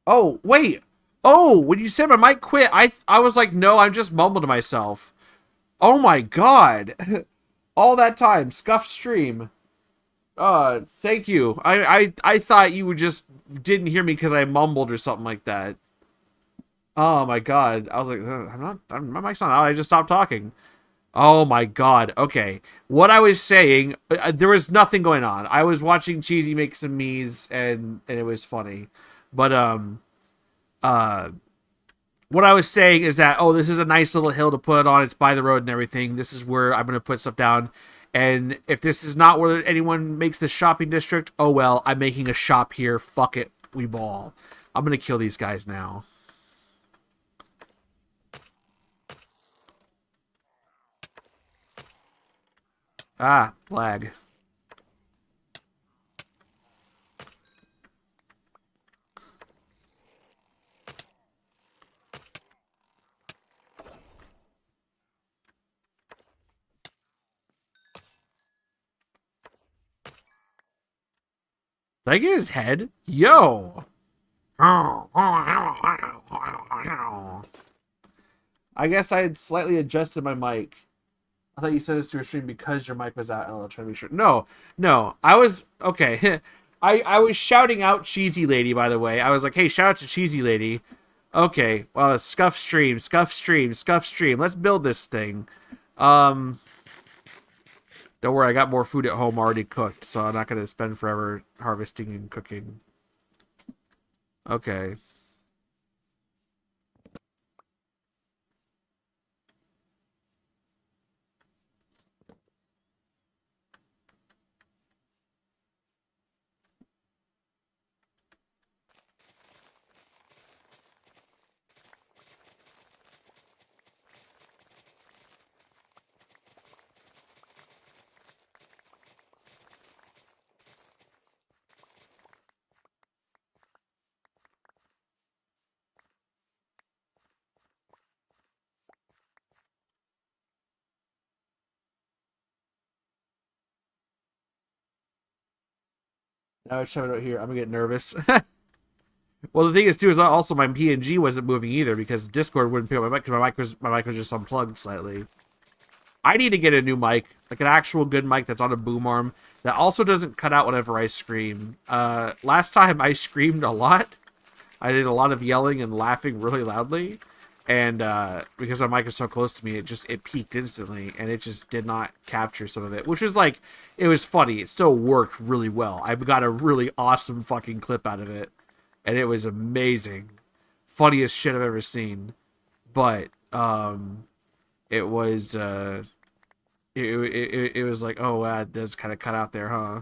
oh, wait. Oh, when you said my mic quit, I was like, no, I'm just mumbling to myself. Oh my god. All that time, scuffed stream. Thank you. I thought you just didn't hear me because I mumbled or something like that. Oh my god. I was like, my mic's not out. I just stopped talking. Oh my god. Okay. What I was saying, there was nothing going on. I was watching Cheesy make some me's and it was funny. But uh what I was saying is that, oh, this is a nice little hill to put on. It's by the road and everything. This is where I'm going to put stuff down. And if this is not where anyone makes the shopping district, oh well, I'm making a shop here. Fuck it. We ball. I'm going to kill these guys now. Ah, lag. Did I get his head? Yo. I guess I had slightly adjusted my mic. I thought you said this to a stream because your mic was out. Oh, I'll try to be sure. No, no. I was okay. I was shouting out Cheesylady, by the way. I was like, hey, shout out to Cheesylady. Okay, well, it's scuff stream, scuff stream, scuff stream. Let's build this thing. Um, don't worry, I got more food at home already cooked, so I'm not gonna spend forever harvesting and cooking. Okay. Now it's showing out here. I'm gonna get nervous. Well, the thing is too is also my PNG wasn't moving either because Discord wouldn't pick up my mic because my mic was just unplugged slightly. I need to get a new mic, like an actual good mic that's on a boom arm that also doesn't cut out whenever I scream. Last time I screamed a lot. I did a lot of yelling and laughing really loudly, and because my mic is so close to me, it peaked instantly, and it just did not capture some of it, which was like it was funny. It still worked really well. I got a really awesome fucking clip out of it, and it was amazing, funniest shit I've ever seen. But it was it was like, oh, that's kind of cut out there, huh?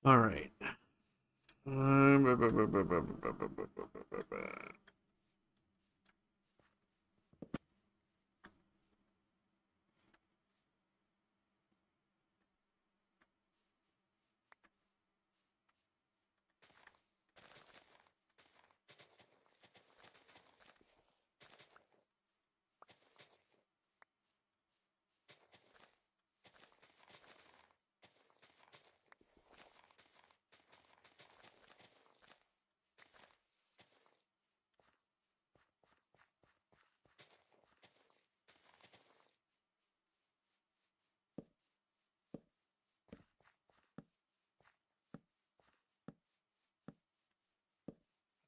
All right.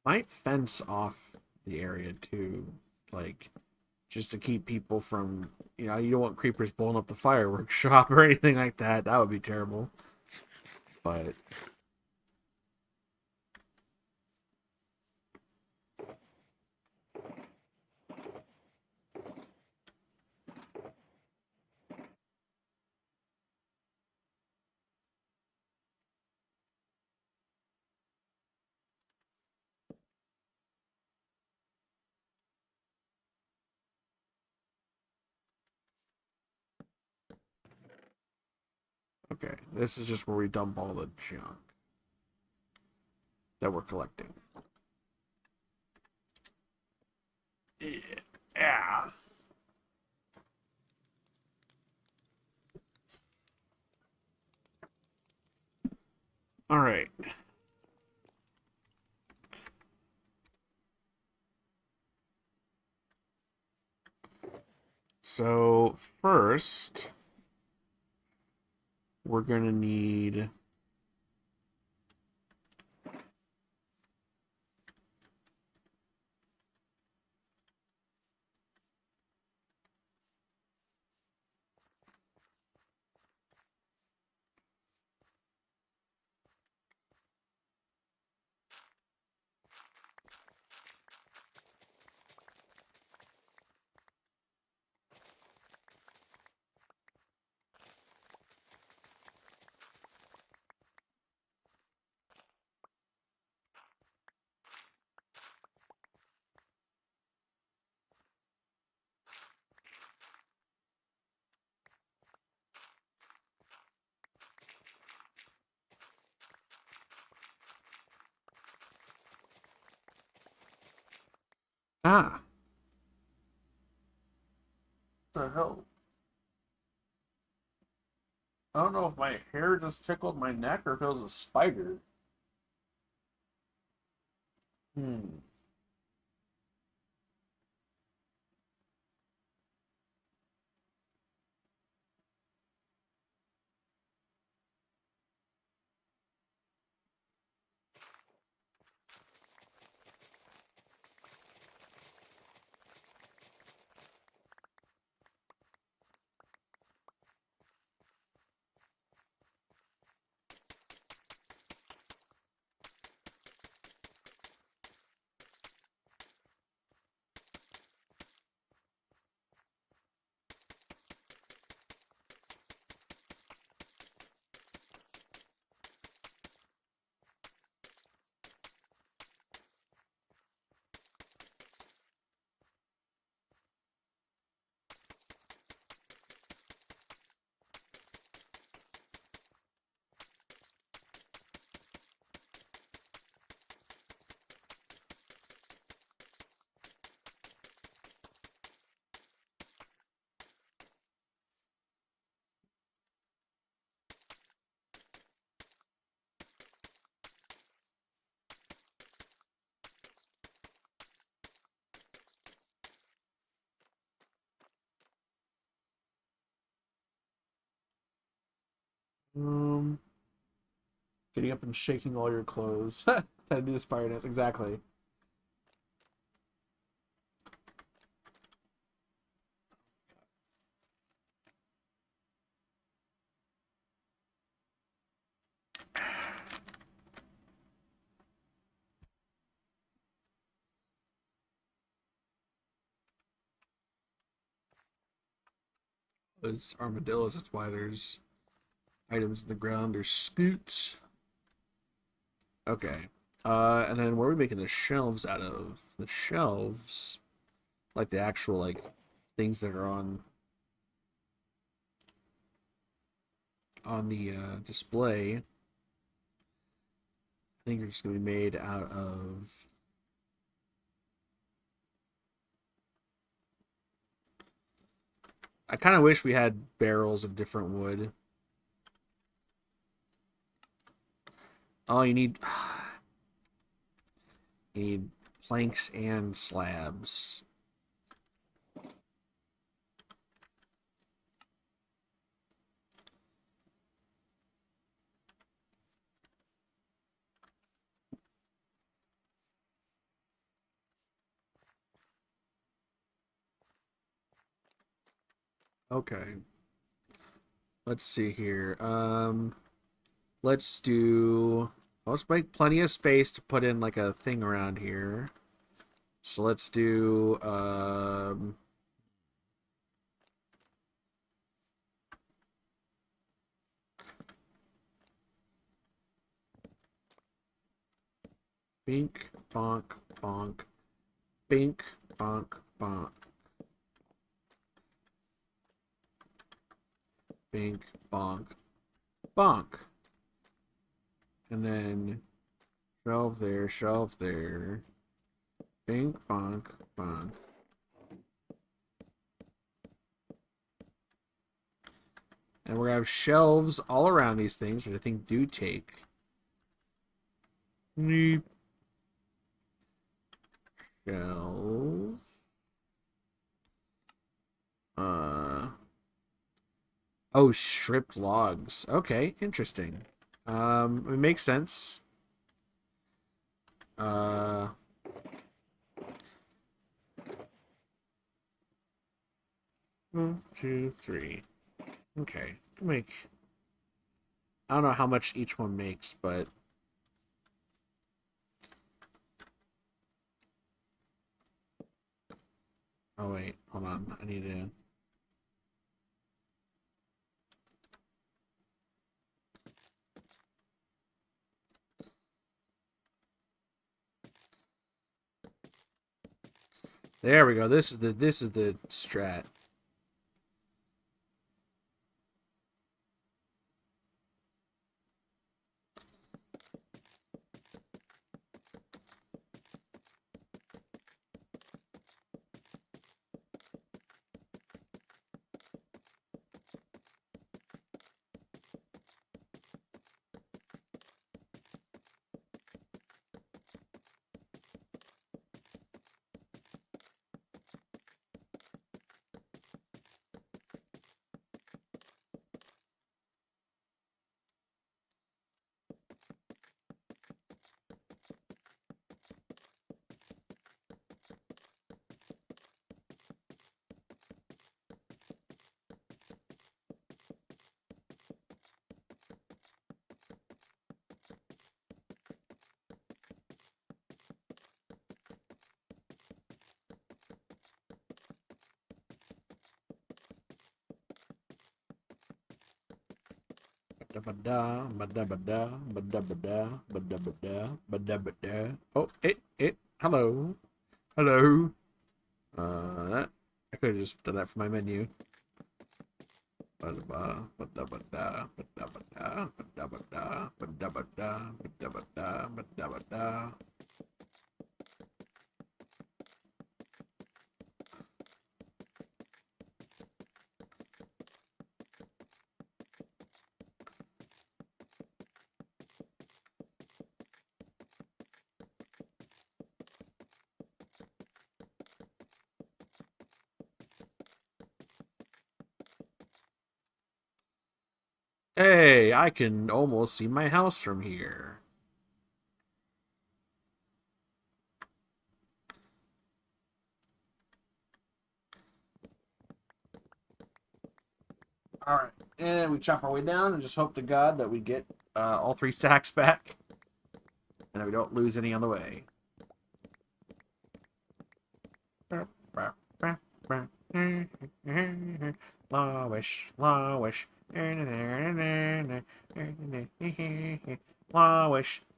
Might fence off the area too, like just to keep people from, you don't want creepers blowing up the fireworks shop or anything like that. That would be terrible. But okay, this is just where we dump all the junk that we're collecting. Yeah. All right. So first, we're gonna need ah. What the hell? I don't know if my hair just tickled my neck or if it was a spider. Hmm. Um, Getting up and shaking all your clothes. That'd be the spider dance, exactly. It's armadillos. That's why there's items in the ground. There's scoots. Okay. And then what are we making the shelves out of? The shelves, like the actual like things that are on the display. I think they're just gonna be made out of. I kind of wish we had barrels of different wood. Oh, you need planks and slabs. Okay. Let's see here. Let's do. Let's make plenty of space to put in like a thing around here. So let's do bink bonk bonk bink bonk bonk bink bonk bonk. And then shelf there. Bink bonk bonk. And we're gonna have shelves all around these things, which I think do take. Neep. Shelves. Uh oh, stripped logs. Okay, interesting. It makes sense. Uh 1, 2, 3. Okay. Make I don't know how much each one makes, but oh wait, hold on. I need to. There we go. This is the strat. Oh, hello. Hello. That I could have just done that for my menu. Hey, I can almost see my house from here. All right, and we chop our way down and just hope to God that we get all 3 stacks back, and that we don't lose any on the way. Lowish, lowish, lowish.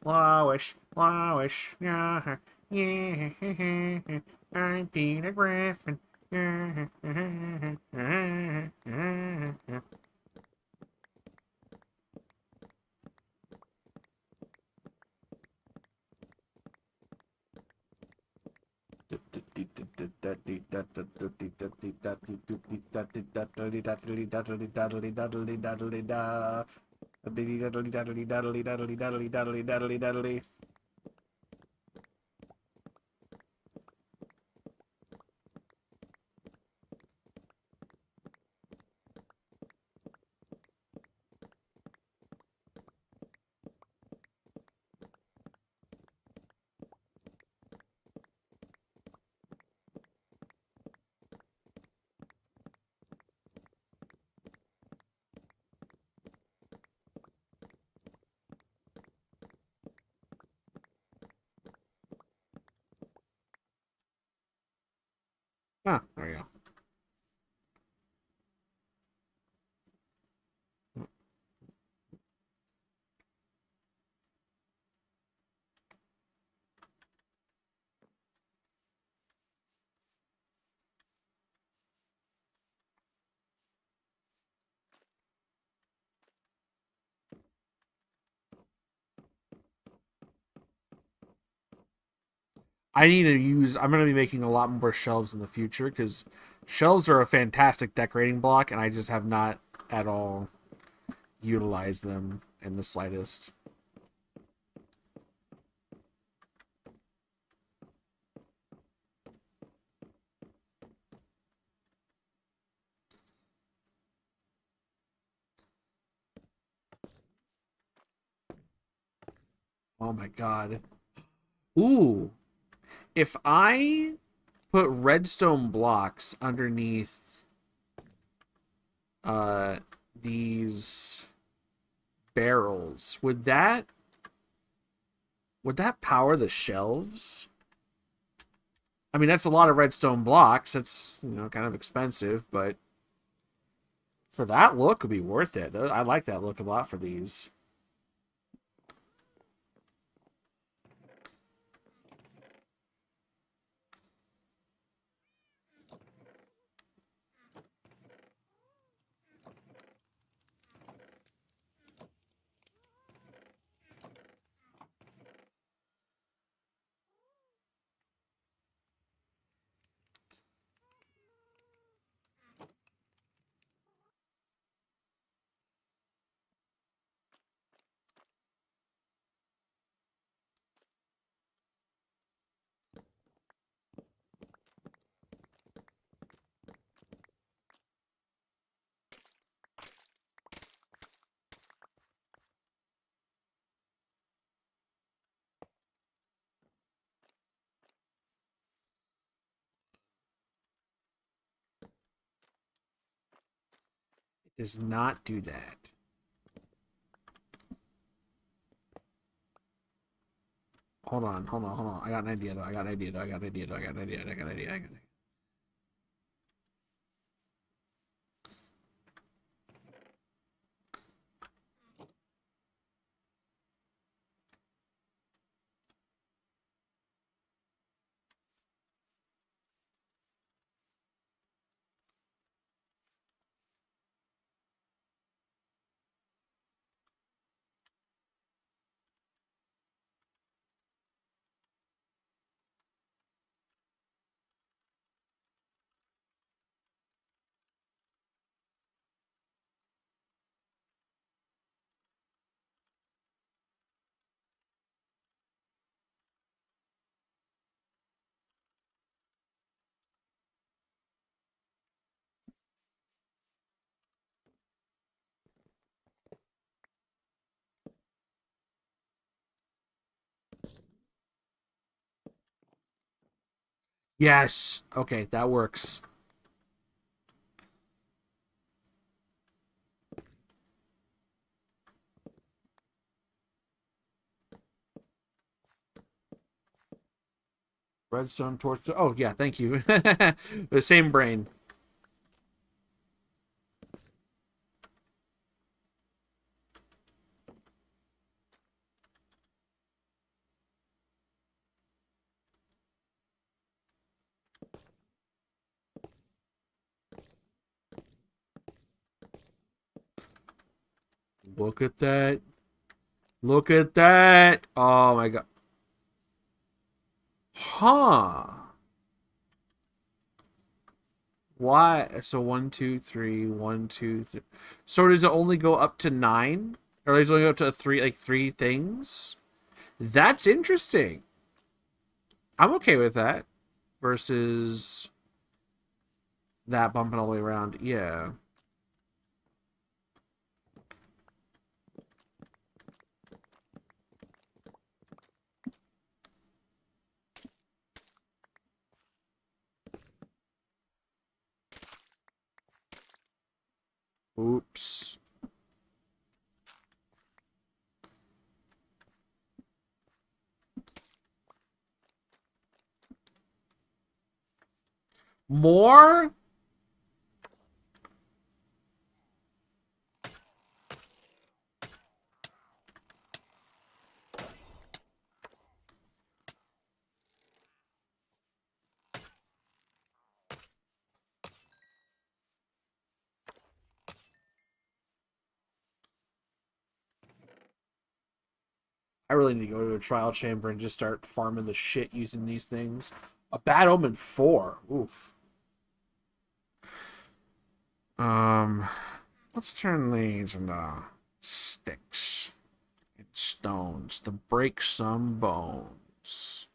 Lois, Lois, yeah, yeah, I'm Peter Griffin. Ah, there we go. I need to use. I'm going to be making a lot more shelves in the future because shelves are a fantastic decorating block, and I just have not at all utilized them in the slightest. Oh my god. Ooh, if I put redstone blocks underneath uh these barrels, would that power the shelves? I mean, that's a lot of redstone blocks. That's, kind of expensive, but for that look, it'd be worth it. I like that look a lot for these. It does not do that. Hold on. I got an idea though. I got an idea though. I got an idea though. I got an idea. I got an idea. I got an idea. Yes. Okay, that works. Redstone torch. Oh yeah, thank you. The same brain. Look at that. Look at that. Oh my god. Huh. Why? So one, two, three, one, two, three. So does it only go up to nine? Or does it only go up to three, like three things? That's interesting. I'm okay with that. Versus that bumping all the way around. Yeah. Oops. More? I really need to go to a trial chamber and just start farming the shit using these things. A Bad Omen 4. Oof. Um, let's turn these into sticks and stones to break some bones.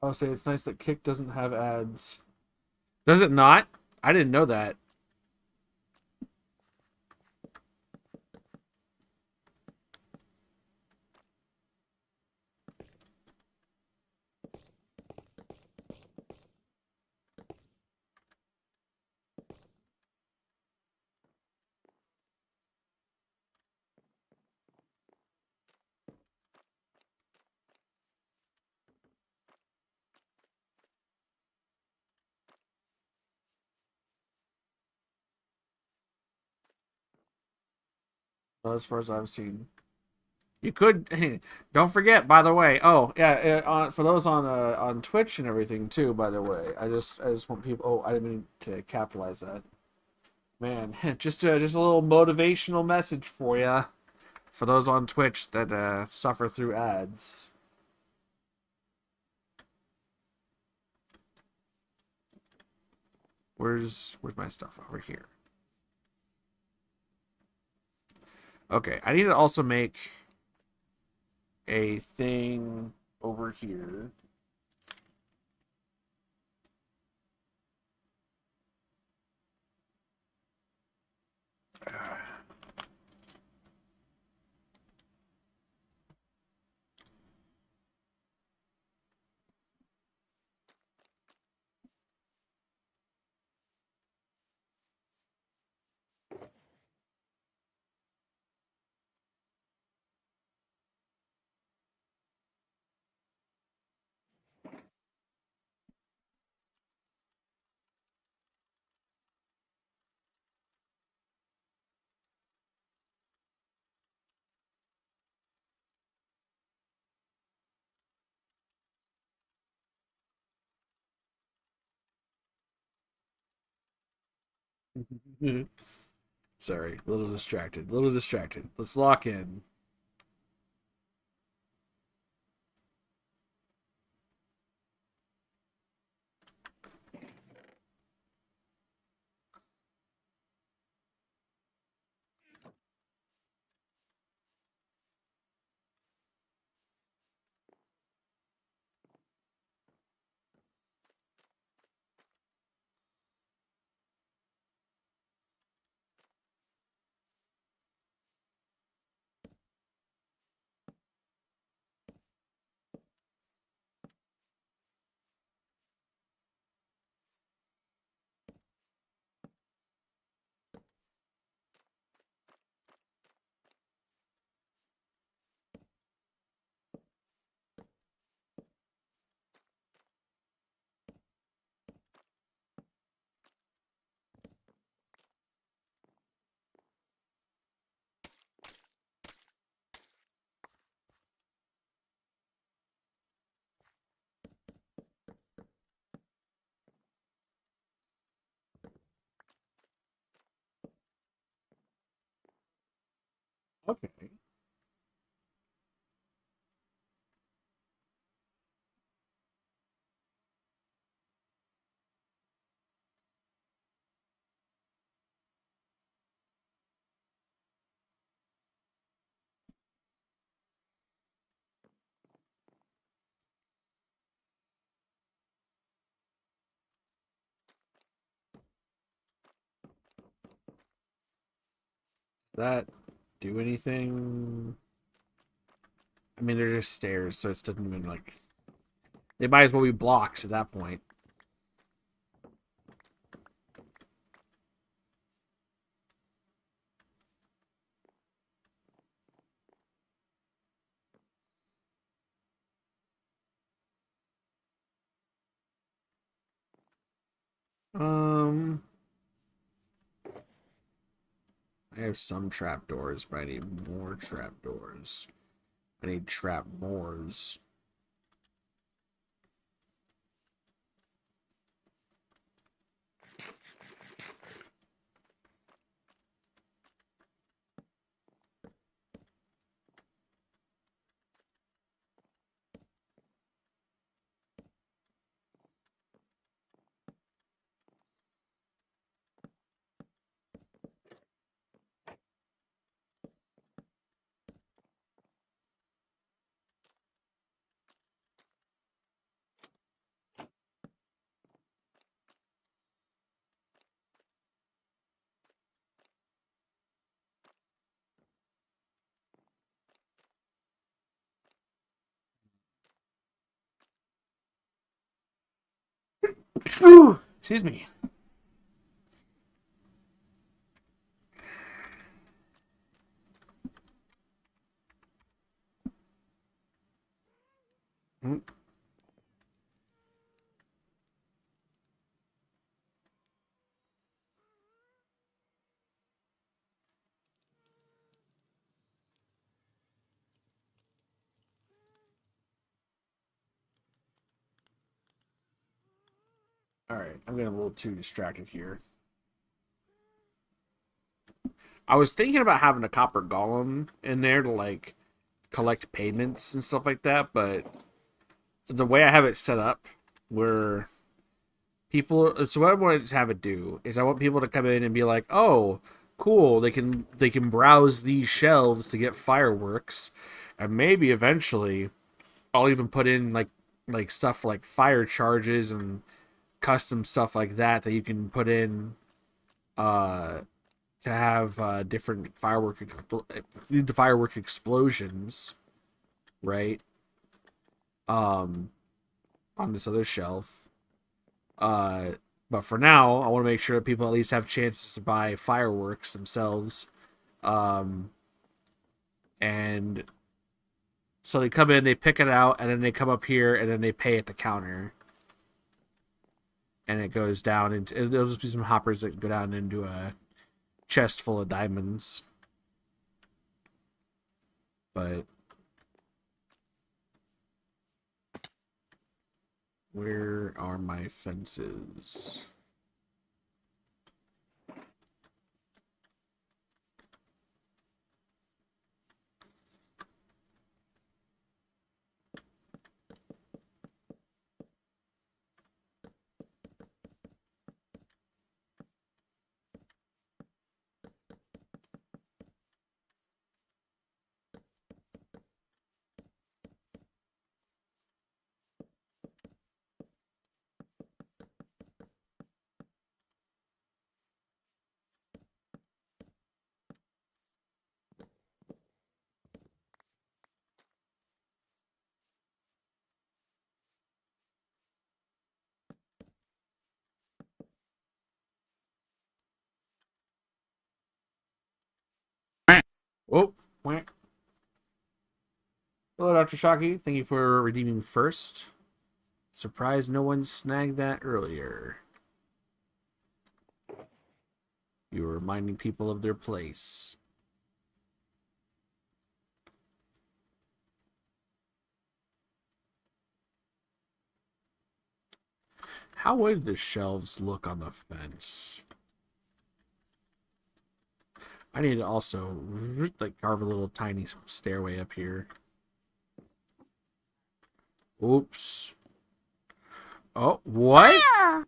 I'll say it's nice that Kick doesn't have ads. Does it not? I didn't know that. Not as far as I've seen. You could. Don't forget, by the way. Oh yeah, for those on Twitch and everything too. By the way, I just want people. Oh, I didn't mean to capitalize that. Man, just a little motivational message for you. For those on Twitch that suffer through ads. Where's my stuff over here? Okay, I need to also make a thing over here. Sorry, a little distracted. A little distracted. Let's lock in. That do anything? I mean, they're just stairs, so it doesn't even like. They might as well be blocks at that point. Um, I have some trapdoors, but I need more trapdoors. I need trap moors. Excuse me. Mm. All right, I'm getting a little too distracted here. I was thinking about having a copper golem in there to like collect payments and stuff like that, but the way I have it set up, where people, so what I want to have it do is I want people to come in and be like, oh, cool, they can browse these shelves to get fireworks, and maybe eventually I'll even put in like stuff like fire charges and custom stuff like that you can put in uh to have different firework explosions, right? Um, on this other shelf. Uh, but for now, I want to make sure that people at least have chances to buy fireworks themselves. Um, and so they come in, they pick it out, and then they come up here, and then they pay at the counter. And it goes down into, there'll just be some hoppers that go down into a chest full of diamonds. But where are my fences? Oh, hello, Dr. Shockey. Thank you for redeeming first. Surprised no one snagged that earlier. You were reminding people of their place. How would the shelves look on the fence? I need to also like carve a little tiny stairway up here. Oops. Oh, what?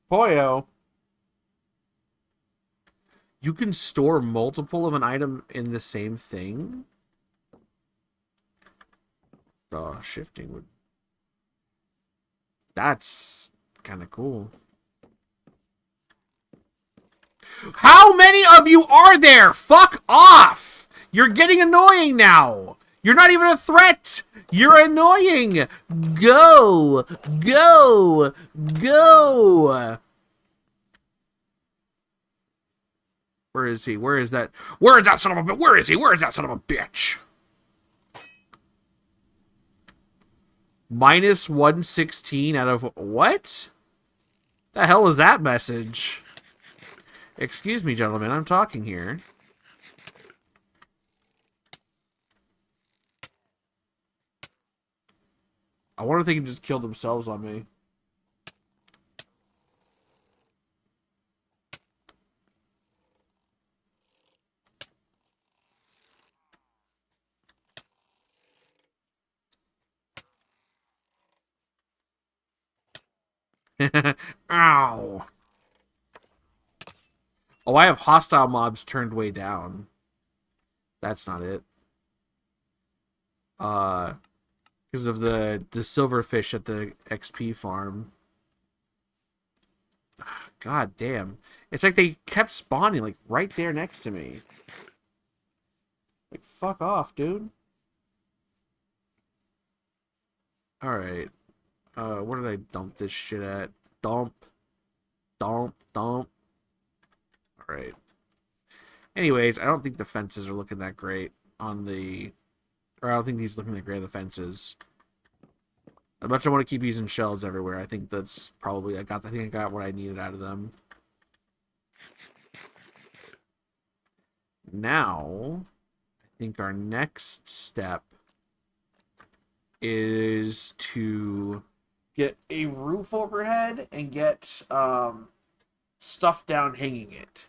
Poyo. You can store multiple of an item in the same thing? Oh, shifting would... That's kind of cool. How many of you are there? Fuck off! You're getting annoying now. You're not even a threat. You're annoying. Go. Go. Go. Where is he? Where is that? Where is that son of a bitch? Where is he? Where is that son of a bitch? Minus 116 out of... What? The hell is that message? Excuse me, gentlemen. I'm talking here. I wonder if they can just kill themselves on me. Ow. Oh, I have hostile mobs turned way down. That's not it. Because of the silverfish at the XP farm. God damn. It's like they kept spawning, like, right there next to me. Like, fuck off, dude. Alright. Where did I dump this shit at? Dump. Dump. Dump. Alright. Anyways, I don't think the fences are looking that great on the... Or I don't think he's looking that great on the fences. As much as I want to keep using shells everywhere, I think that's probably... I think I got what I needed out of them. Now, I think our next step is to get a roof overhead and get stuff down hanging it.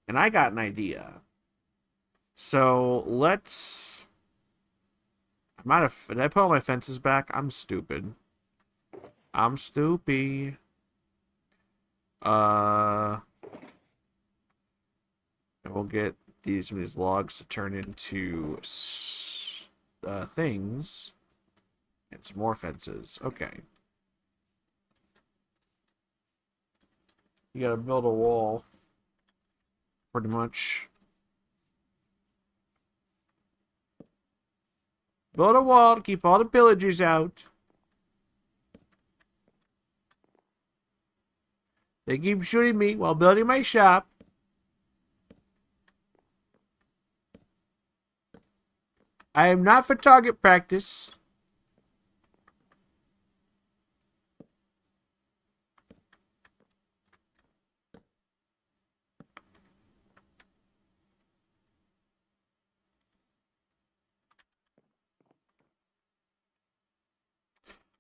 And I got an idea. So let's... Did I put all my fences back? I'm stupid. I'm stupid. And we'll get some of these logs to turn into things. And some more fences. Okay. You gotta build a wall. Pretty much. Build a wall to keep all the pillagers out. They keep shooting me while building my shop. I am not for target practice.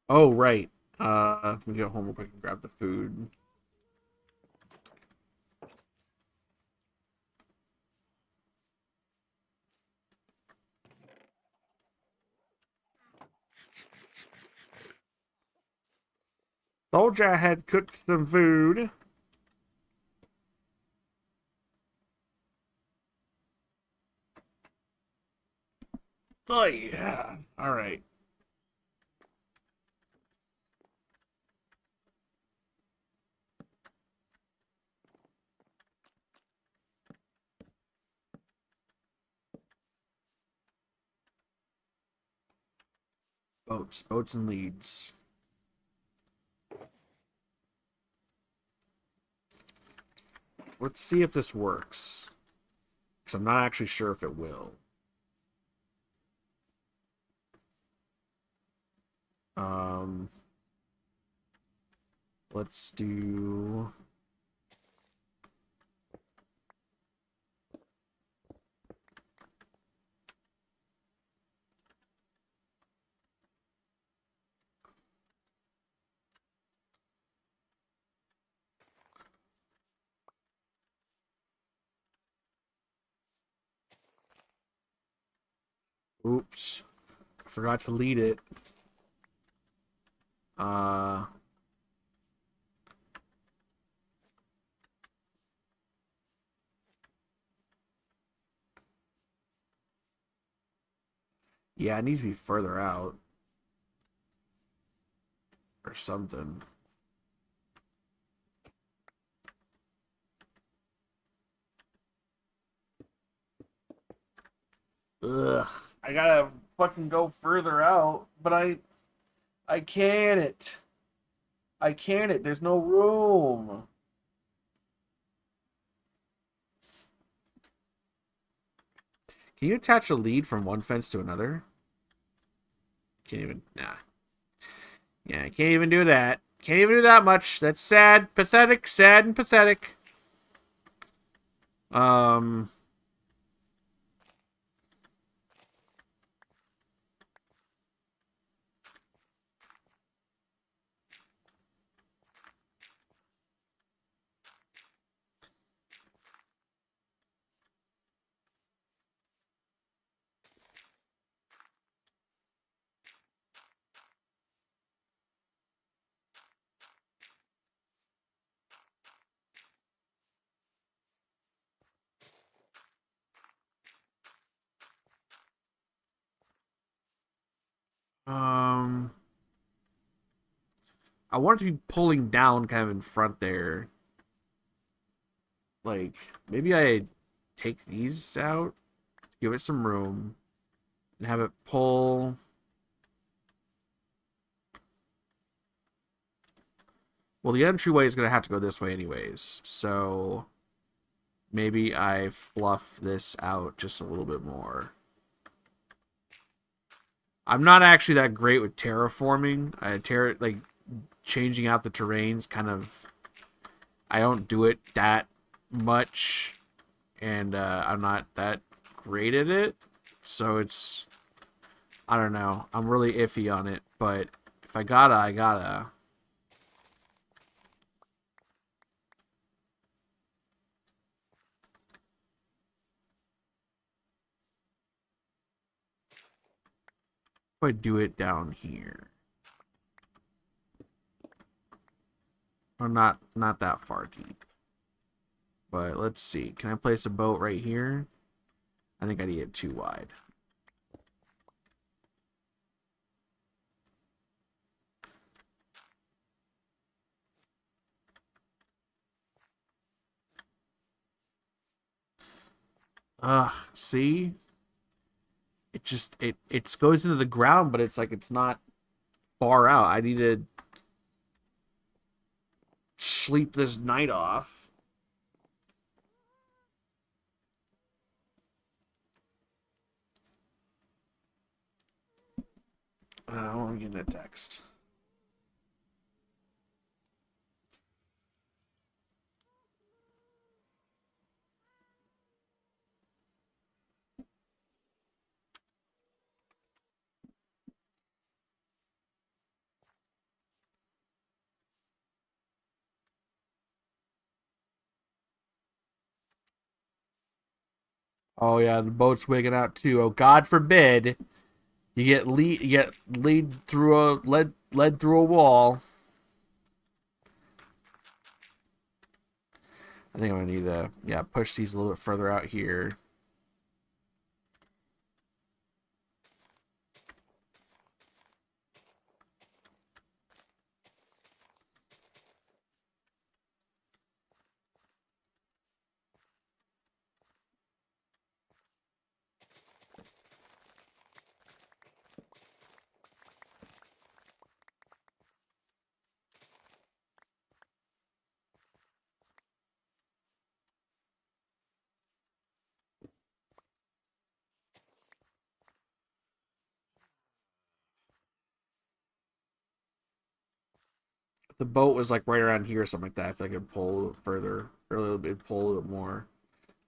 Oh, right. Let me go home real quick and grab the food. Told you I had cooked some food. Oh, yeah. All right. Boats and leads. Let's see if this works. Because I'm not actually sure if it will. Let's do... Oops. I forgot to lead it. Yeah, it needs to be further out. Or something. Ugh. I gotta fucking go further out, but I can't. I can't. There's no room. Can you attach a lead from one fence to another? Can't even. Nah. Yeah, I can't even do that. Can't even do that much. That's sad, pathetic, sad, and pathetic. Um. Um. I want it to be pulling down, kind of in front there. Like maybe I take these out, give it some room, and have it pull. Well, the entryway is gonna have to go this way anyways, so maybe I fluff this out just a little bit more. I'm not actually that great with terraforming. Like changing out the terrains kind of. I don't do it that much, and I'm not that great at it. So it's. I don't know. I'm really iffy on it, but if I gotta, I gotta. If I do it down here. Or not that far deep. But let's see. Can I place a boat right here? I think I need it too wide. See? It goes into the ground, but it's like it's not far out. I need to sleep this night off. I want to get a text. Oh yeah, the boat's wigging out too. Oh, God forbid you get led through a wall. I think I'm gonna need to push these a little bit further out here. If the boat was like right around here or something like that, I feel like it'd pull a little further, or it'd pull a little bit more.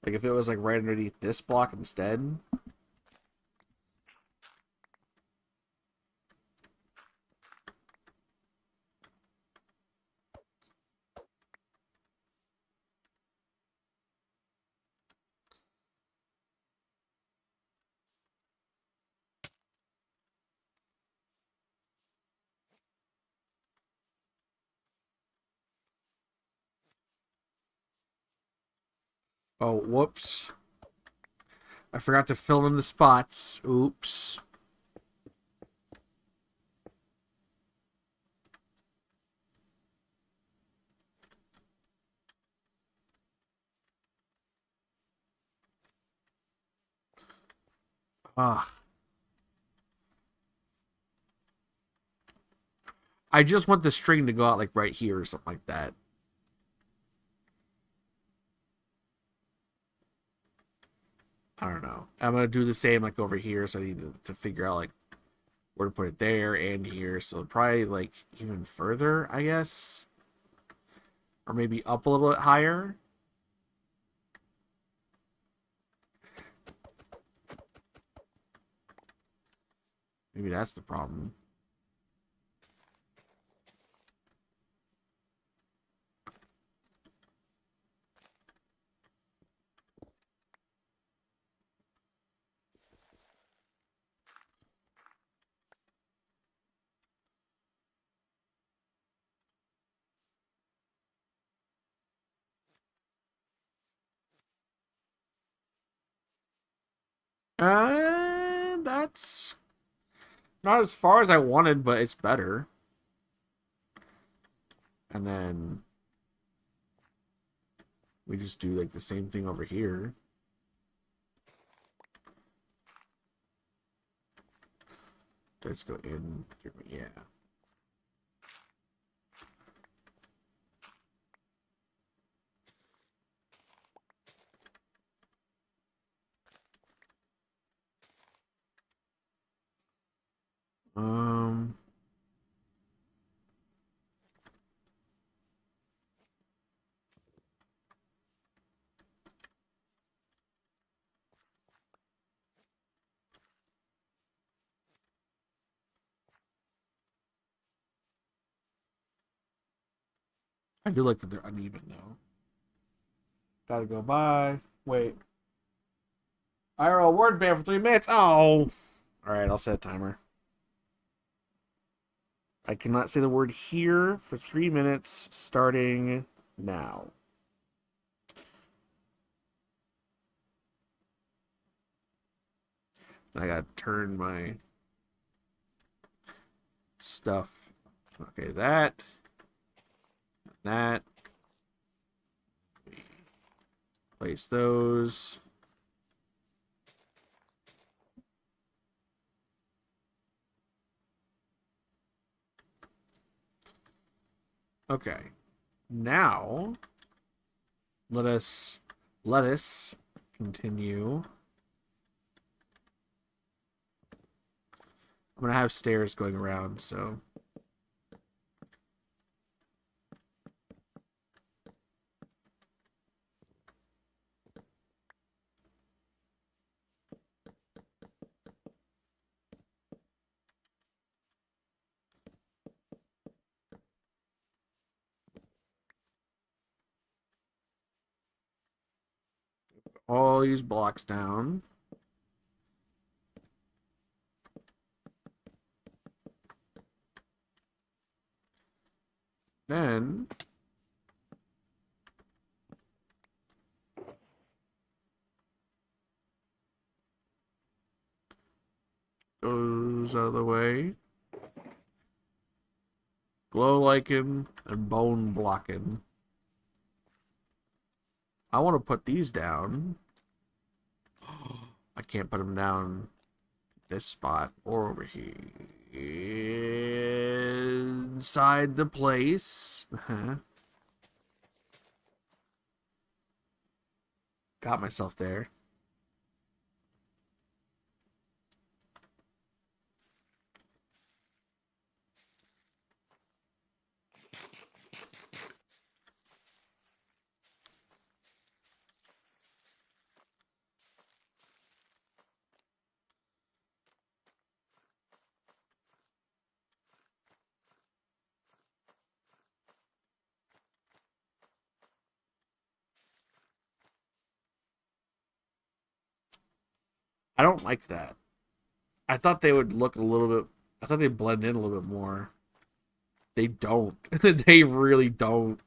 Like if it was like right underneath this block instead. Oh, whoops. I forgot to fill in the spots. Oops. Ah, I just want the string to go out like right here or something like that. I don't know. I'm gonna do the same like over here, so I need to figure out like where to put it there and here. So probably like even further, I guess, or maybe up a little bit higher. Maybe that's the problem. That's not as far as I wanted, but it's better. And then we just do like the same thing over here. Let's go in. Yeah. Um. I do like that they're uneven though. Gotta go by. Wait. IRL word ban for 3 minutes. Oh. All right, I'll set a timer. I cannot say the word here for 3 minutes starting now. I gotta turn my stuff. Okay, that. Place those. Okay. Now let us continue. I'm gonna have stairs going around, so all these blocks down. Then goes out of the way. Glow lichen and bone blocking. I want to put these down. I can't put them down this spot or over here. Inside the place. Got myself there. I don't like that. I thought they would look a little bit. I thought they'd blend in a little bit more. They don't. They really don't.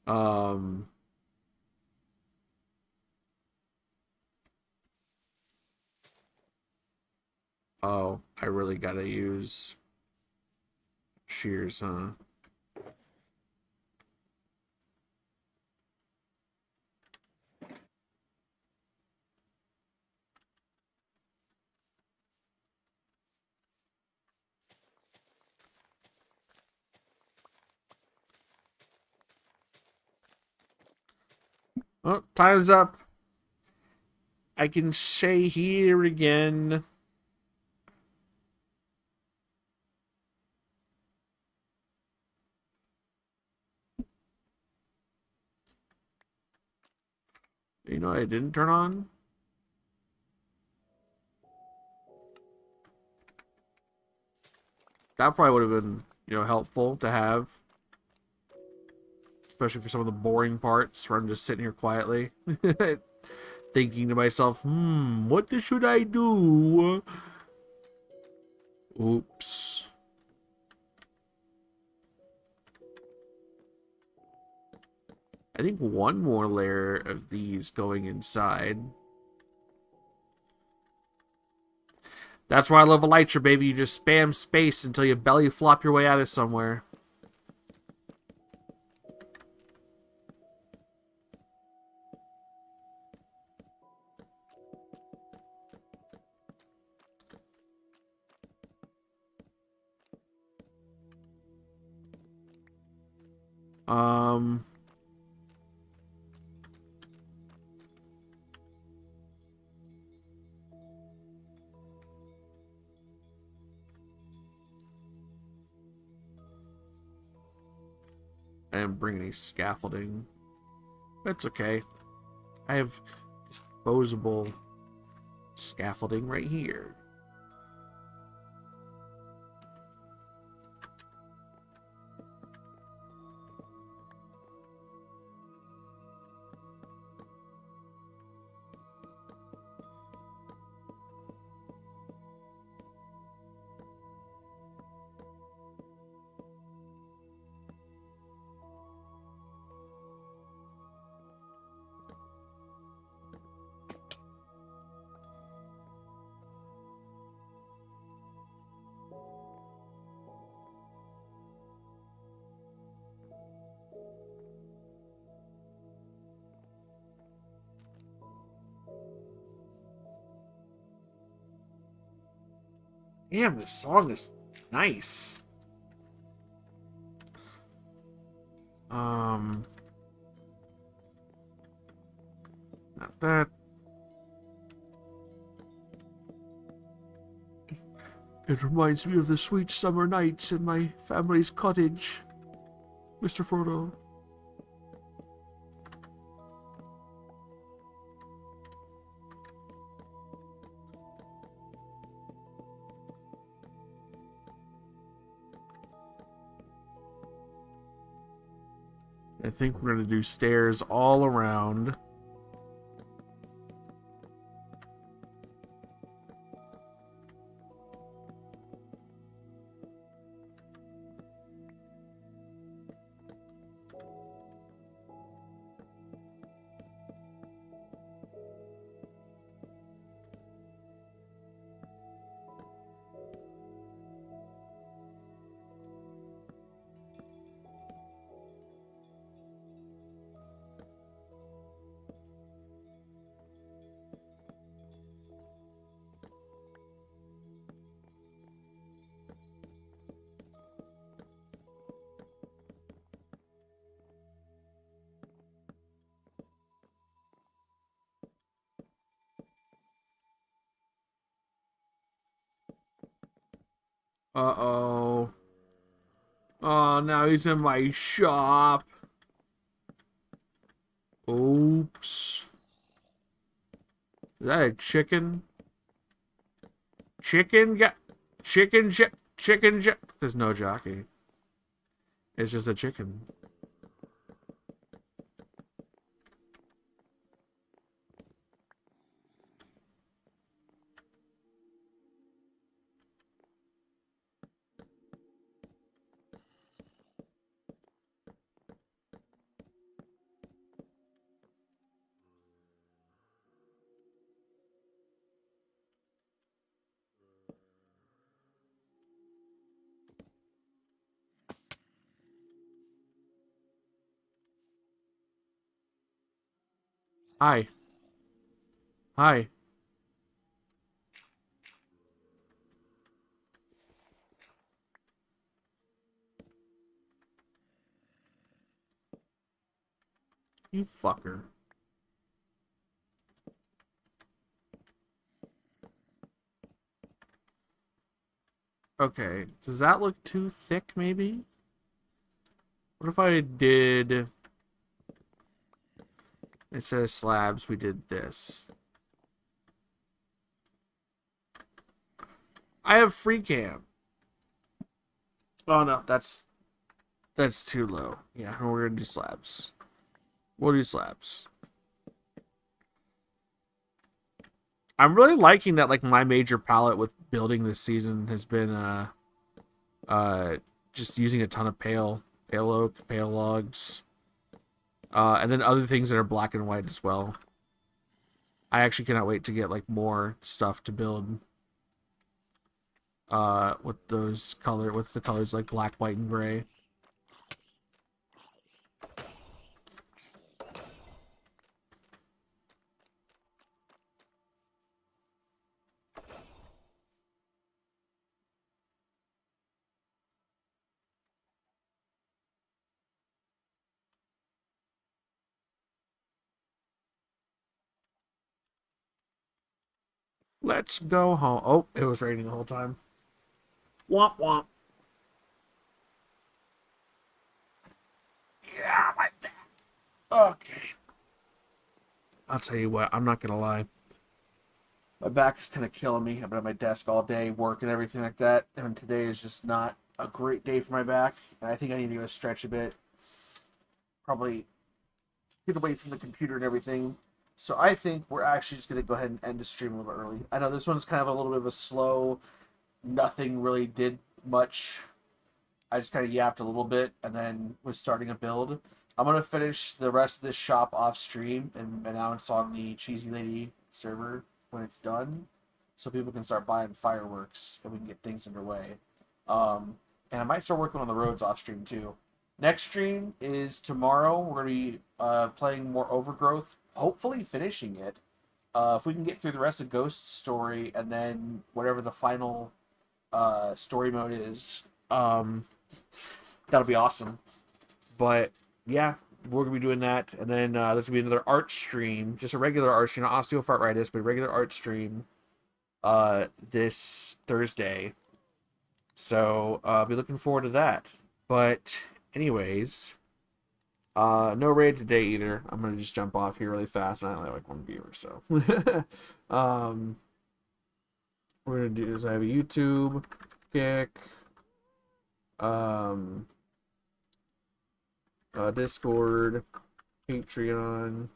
Um. Oh, I really gotta use shears, huh? Oh, time's up. I can say here again. You know what I didn't turn on? That probably would have been, helpful to have. Especially for some of the boring parts where I'm just sitting here quietly. Thinking to myself, what should I do? Oops. I think one more layer of these going inside. That's why I love Elytra, baby. You just spam space until you belly flop your way out of somewhere. Um... I didn't bring any scaffolding. That's okay. I have disposable scaffolding right here. Damn, this song is nice. Not that. It reminds me of the sweet summer nights in my family's cottage, Mr. Frodo. I think we're going to do stairs all around. Uh-oh. Oh, now he's in my shop. Oops. Is that a chicken? Chicken? Chicken? There's no jockey. It's just a chicken. Hi. Hi. You fucker. Okay, does that look too thick, maybe? What if I did... It says slabs, we did this. I have free cam. Oh no, that's too low. Yeah, we're gonna do slabs. We'll do slabs. I'm really liking that like my major palette with building this season has been uh just using a ton of pale oak, pale logs. And then other things that are black and white as well. I actually cannot wait to get like more stuff to build with the colors like black, white, and gray. Let's go home. Oh, it was raining the whole time. Womp womp. Yeah, my back. Okay. I'll tell you what, I'm not gonna lie. My back is kind of killing me. I've been at my desk all day, work and everything like that. And today is just not a great day for my back. And I think I need to go stretch a bit. Probably get away from the computer and everything. So I think we're actually just going to go ahead and end the stream a little bit early. I know this one's kind of a little bit of a slow, nothing really did much. I just kind of yapped a little bit and then was starting a build. I'm going to finish the rest of this shop off stream and announce on the Cheesylady server when it's done so people can start buying fireworks and we can get things underway. And I might start working on the roads off stream too. Next stream is tomorrow. We're going to be playing more Overgrowth, hopefully finishing it. If we can get through the rest of Ghost Story and then whatever the final story mode is, that'll be awesome. But yeah, we're gonna be doing that, and then there's gonna be another art stream, just a regular art stream, not osteoarthritis, but a regular art stream, this Thursday. So I'll be looking forward to that. But anyways, no raid today either. I'm gonna just jump off here really fast, and I only have like one viewer, so we're gonna do is I have a YouTube, Kick, um, Discord, Patreon.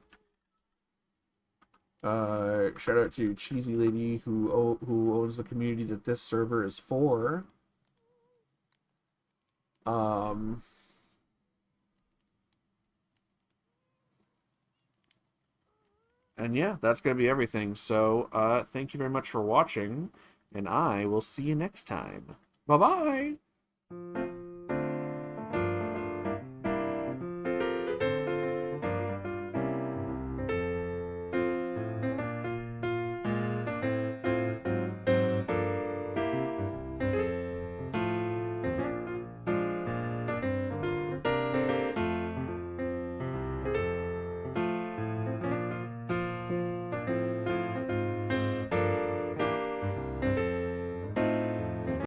Shout out to Cheesylady who owns the community that this server is for. Um, and yeah, that's gonna be everything. So thank you very much for watching, and I will see you next time. Bye bye.